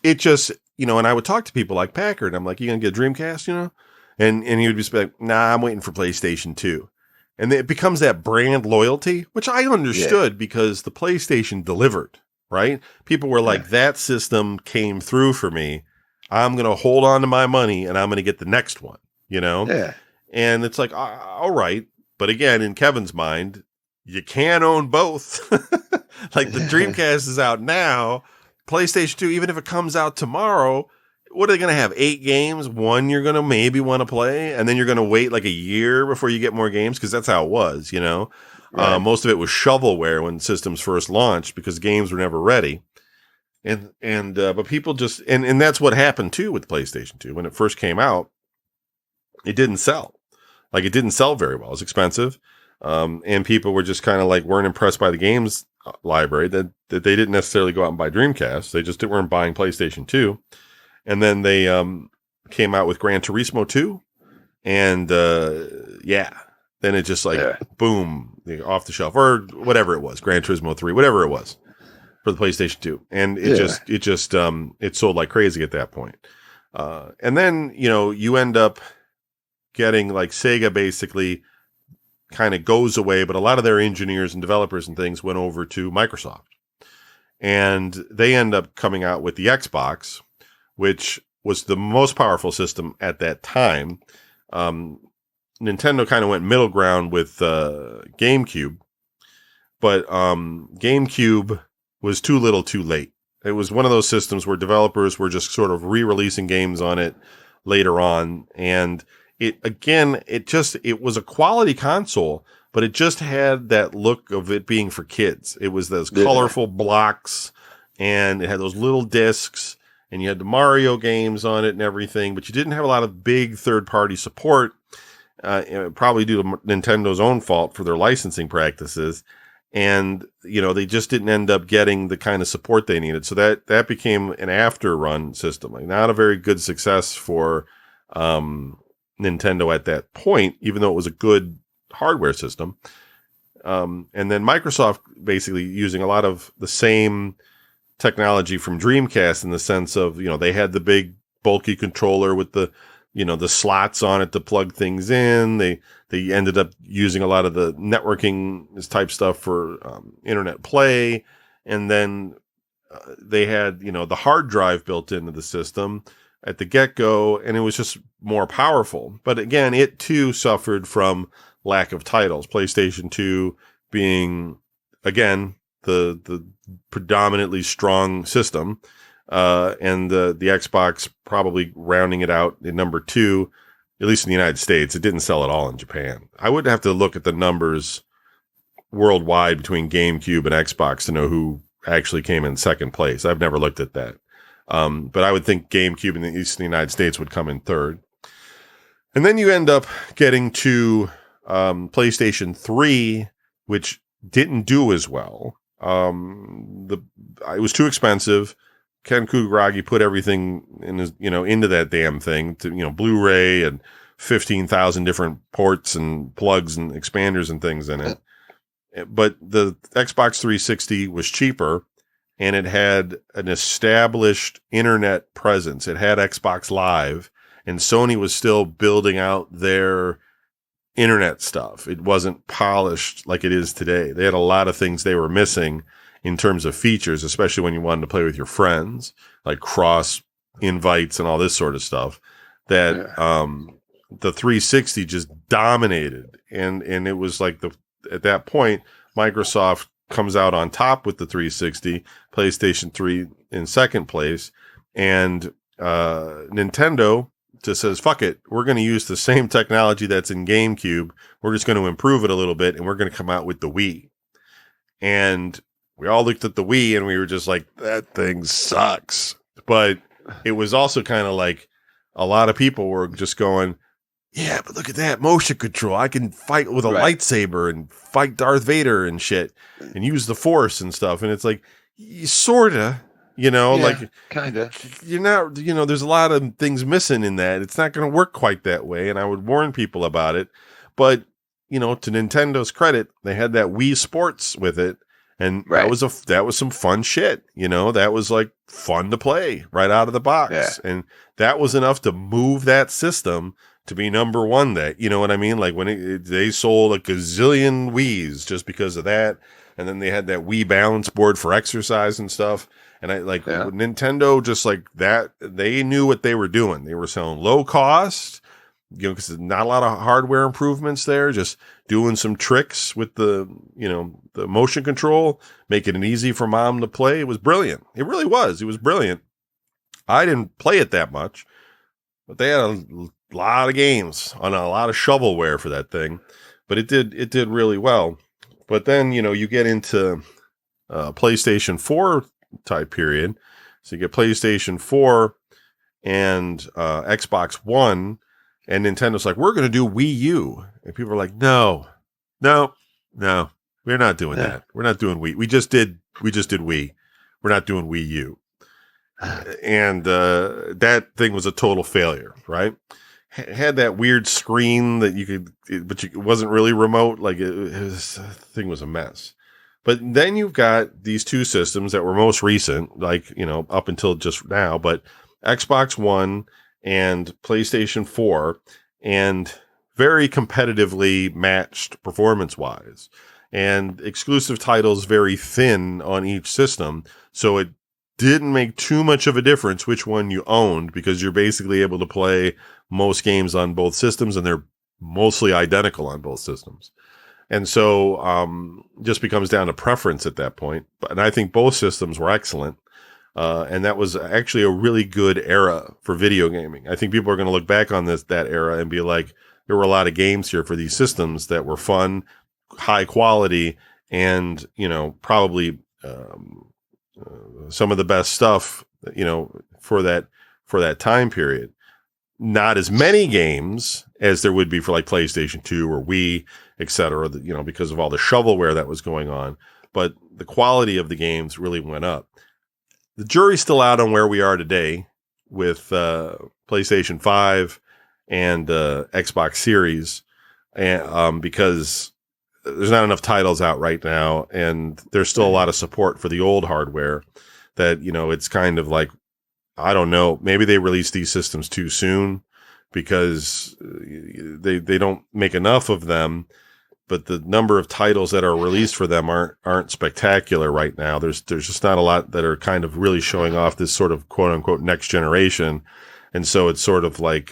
it just and I would talk to people like Packard. And I'm like, you gonna get a Dreamcast, and he would be like, nah, I'm waiting for PlayStation 2. And it becomes that brand loyalty, which I Yeah. understood because the PlayStation delivered, right? People were Yeah. like, that system came through for me. I'm going to hold on to my money and I'm going to get the next one, Yeah. And it's like, all right. But again, in Kevin's mind, you can't own both. Like the Dreamcast is out now. PlayStation 2, even if it comes out tomorrow, what are they going to have? 8 games? One you're going to maybe want to play, and then you're going to wait like a year before you get more games because that's how it was, Right. Most of it was shovelware when systems first launched because games were never ready. But people just, and that's what happened too with PlayStation 2. When it first came out, it didn't sell. Like it didn't sell very well. It was expensive. And people were just kind of like weren't impressed by the games library that they didn't necessarily go out and buy Dreamcast. They just weren't buying PlayStation 2. And then they came out with Gran Turismo 2. And then it just like Yeah. boom, off the shelf or whatever it was, Gran Turismo 3, whatever it was for the PlayStation 2. And Yeah. it sold like crazy at that point. And then, you end up getting like Sega basically kind of goes away, but a lot of their engineers and developers and things went over to Microsoft. And they end up coming out with the Xbox, which was the most powerful system at that time. Nintendo kind of went middle ground with GameCube, but GameCube was too little too late. It was one of those systems where developers were just sort of re-releasing games on it later on. And it was a quality console, but it just had that look of it being for kids. It was those Yeah. colorful blocks and it had those little discs and you had the Mario games on it and everything, but you didn't have a lot of big third-party support, probably due to Nintendo's own fault for their licensing practices. And, they just didn't end up getting the kind of support they needed. So that became an after-run system, like not a very good success for Nintendo at that point, even though it was a good hardware system. And then Microsoft basically using a lot of the same technology from Dreamcast in the sense of, they had the big bulky controller with the slots on it to plug things in. They ended up using a lot of the networking type stuff for internet play. And then they had, the hard drive built into the system at the get-go, and it was just more powerful. But again, it too suffered from lack of titles. PlayStation 2 being, again, the predominantly strong system, and the Xbox probably rounding it out in number 2, at least in the United States. It didn't sell at all in Japan. I would have to look at the numbers worldwide between GameCube and Xbox to know who actually came in second place. I've never looked at that. But I would think GameCube in the Eastern United States would come in third. And then you end up getting to PlayStation 3, which didn't do as well. It was too expensive. Ken Kugaragi put everything in his, into that damn thing to, Blu-ray and 15,000 different ports and plugs and expanders and things in it. But the Xbox 360 was cheaper, and it had an established internet presence. It had Xbox Live, and Sony was still building out their internet stuff. It wasn't polished like it is today. They had a lot of things they were missing in terms of features, especially when you wanted to play with your friends, like cross invites and all this sort of stuff, that the 360 just dominated. And it was like at that point, Microsoft comes out on top with the 360, PlayStation 3 in second place, and Nintendo just says, fuck it, we're going to use the same technology that's in GameCube. We're just going to improve it a little bit, and we're going to come out with the Wii. And we all looked at the Wii, and we were just like, that thing sucks. But it was also kind of like a lot of people were just going, yeah, but look at that motion control. I can fight with a lightsaber and fight Darth Vader and shit and use the Force and stuff. And it's like, sorta, like kind of. You're not, there's a lot of things missing in that. It's not going to work quite that way. And I would warn people about it. But, to Nintendo's credit, they had that Wii Sports with it. And that was some fun shit. That was like fun to play right out of the box. Yeah. And that was enough to move that system to be number one. That, you know what I mean? Like when they sold a gazillion Wiis just because of that. And then they had that Wii balance board for exercise and stuff. And Nintendo, just like that, they knew what they were doing. They were selling low cost, because there's not a lot of hardware improvements there, just doing some tricks with the motion control, making it easy for mom to play. It was brilliant. It really was. It was brilliant. I didn't play it that much, but they had a lot of games on a lot of shovelware for that thing, but it did really well. But then, you get into PlayStation 4 type period. So you get PlayStation 4 and Xbox One, and Nintendo's like, we're going to do Wii U. And people are like, no, we're not doing that. We're not doing Wii. We just did Wii. We're not doing Wii U. And that thing was a total failure, right? Had that weird screen that you could, but it wasn't really remote. Like the thing was a mess. But then you've got these two systems that were most recent, like, up until just now, but Xbox One and PlayStation 4, and very competitively matched performance-wise. And exclusive titles very thin on each system, so it didn't make too much of a difference which one you owned, because you're basically able to play most games on both systems, and they're mostly identical on both systems. And so just becomes down to preference at that point. And I think both systems were excellent. And that was actually a really good era for video gaming. I think people are going to look back on that era and be like, there were a lot of games here for these systems that were fun, high quality, and, probably some of the best stuff, for that time period. Not as many games as there would be for like PlayStation 2 or Wii, et cetera, because of all the shovelware that was going on. But the quality of the games really went up. The jury's still out on where we are today with PlayStation 5 and Xbox Series, and because there's not enough titles out right now, and there's still a lot of support for the old hardware that, it's kind of like, I don't know, maybe they released these systems too soon because they don't make enough of them, but the number of titles that are released for them aren't spectacular right now. There's just not a lot that are kind of really showing off this sort of quote unquote next generation. And so it's sort of like,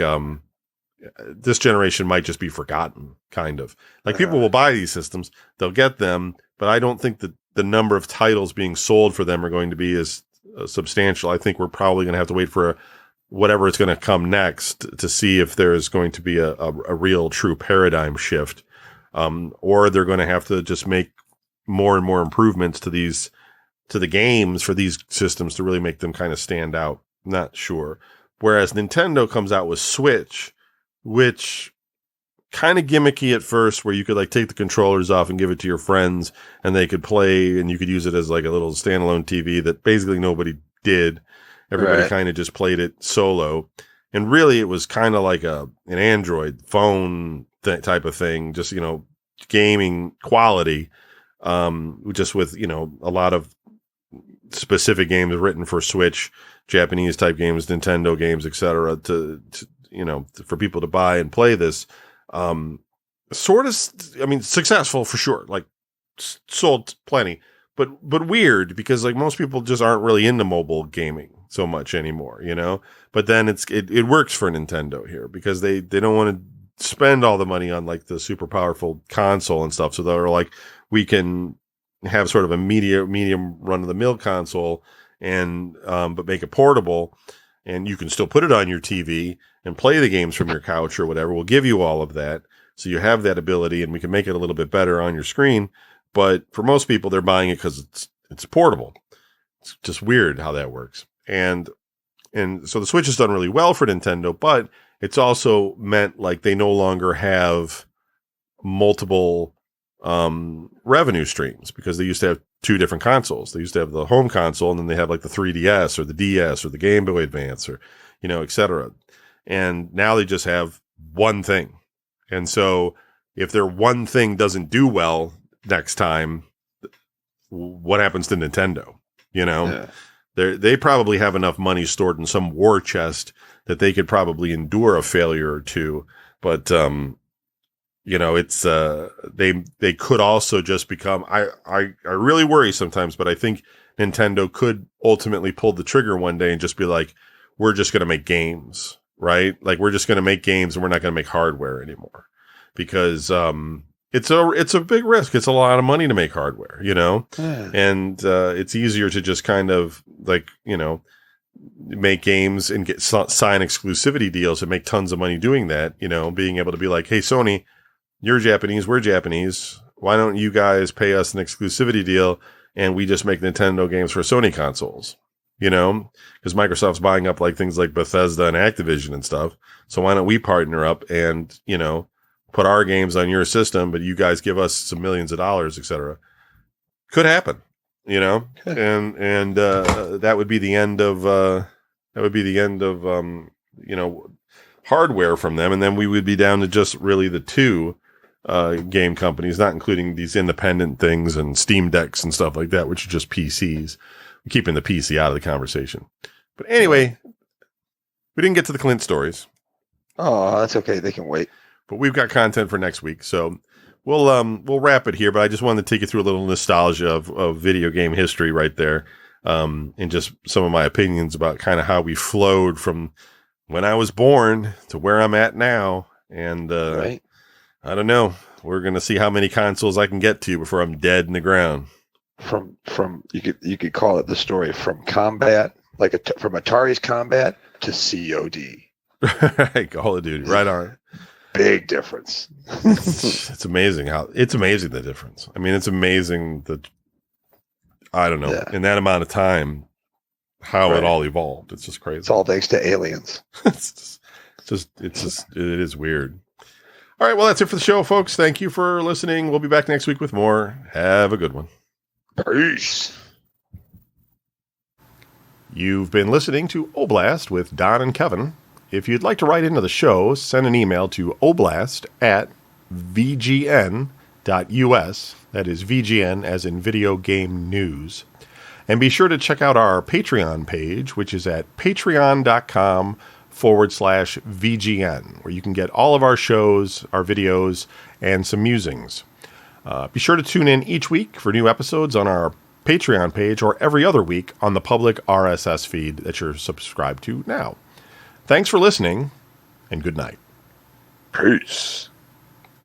this generation might just be forgotten, kind of. Like, people will buy these systems, they'll get them, but I don't think that the number of titles being sold for them are going to be as substantial. I think we're probably going to have to wait for whatever is going to come next to see if there is going to be a real true paradigm shift. Or they're going to have to just make more and more improvements to the games for these systems to really make them kind of stand out. Not sure. Whereas Nintendo comes out with Switch, which kind of gimmicky at first, where you could like take the controllers off and give it to your friends and they could play, and you could use it as like a little standalone TV that basically nobody did. Everybody Right. kind of just played it solo. And really it was kind of like an Android phone type of thing, just, gaming quality, just with, a lot of specific games written for Switch, Japanese type games, Nintendo games, etc. to for people to buy and play this. Successful for sure. Like sold plenty, but weird because like most people just aren't really into mobile gaming so much anymore, But then it works for Nintendo here because they don't want to spend all the money on like the super powerful console and stuff. So they're like, we can have sort of a medium run of the mill console and but make it portable, and you can still put it on your TV and play the games from your couch or whatever. We'll give you all of that. So you have that ability, and we can make it a little bit better on your screen. But for most people, they're buying it because it's portable. It's just weird how that works. And so the Switch has done really well for Nintendo, but it's also meant like they no longer have multiple revenue streams because they used to have two different consoles. They used to have the home console, and then they have like the 3DS or the DS or the Game Boy Advance or, et cetera. And now they just have one thing. And so if their one thing doesn't do well next time, what happens to Nintendo? Yeah. They probably have enough money stored in some war chest that they could probably endure a failure or two. But, it's they could also just become. I really worry sometimes, but I think Nintendo could ultimately pull the trigger one day and just be like, we're just going to make games, right? Like we're just going to make games and we're not going to make hardware anymore because it's a big risk. It's a lot of money to make hardware, Yeah. and it's easier to just kind of like make games and sign exclusivity deals and make tons of money doing that. Being able to be like, hey, Sony, you're Japanese, we're Japanese. Why don't you guys pay us an exclusivity deal and we just make Nintendo games for Sony consoles? Because Microsoft's buying up like things like Bethesda and Activision and stuff. So why don't we partner up and, put our games on your system, but you guys give us some millions of dollars, et cetera. Could happen, and that would be the end of, hardware from them. And then we would be down to just really the two game companies, not including these independent things and Steam Decks and stuff like that, which are just PCs. We're keeping the PC out of the conversation. But anyway, we didn't get to the Clint stories. Oh, that's okay. They can wait. But we've got content for next week, so we'll wrap it here. But I just wanted to take you through a little nostalgia of video game history right there, and just some of my opinions about kind of how we flowed from when I was born to where I'm at now. And Right. I don't know. We're gonna see how many consoles I can get to before I'm dead in the ground. From you could call it the story from combat, like from Atari's combat to COD. Right, Call of Duty, right on. Big difference. It's amazing the difference. I mean, it's amazing that I don't know in that amount of time how it all evolved. It's just crazy. It's all thanks to aliens. It is weird. All right, well, that's it for the show, folks. Thank you for listening. We'll be back next week with more. Have a good one. Peace. You've been listening to Oblast with Don and Kevin. If you'd like to write into the show, send an email to oblast@vgn.us. That is VGN as in Video Game News. And be sure to check out our Patreon page, which is at patreon.com/VGN, where you can get all of our shows, our videos, and some musings. Be sure to tune in each week for new episodes on our Patreon page or every other week on the public RSS feed that you're subscribed to now. Thanks for listening, and good night. Peace.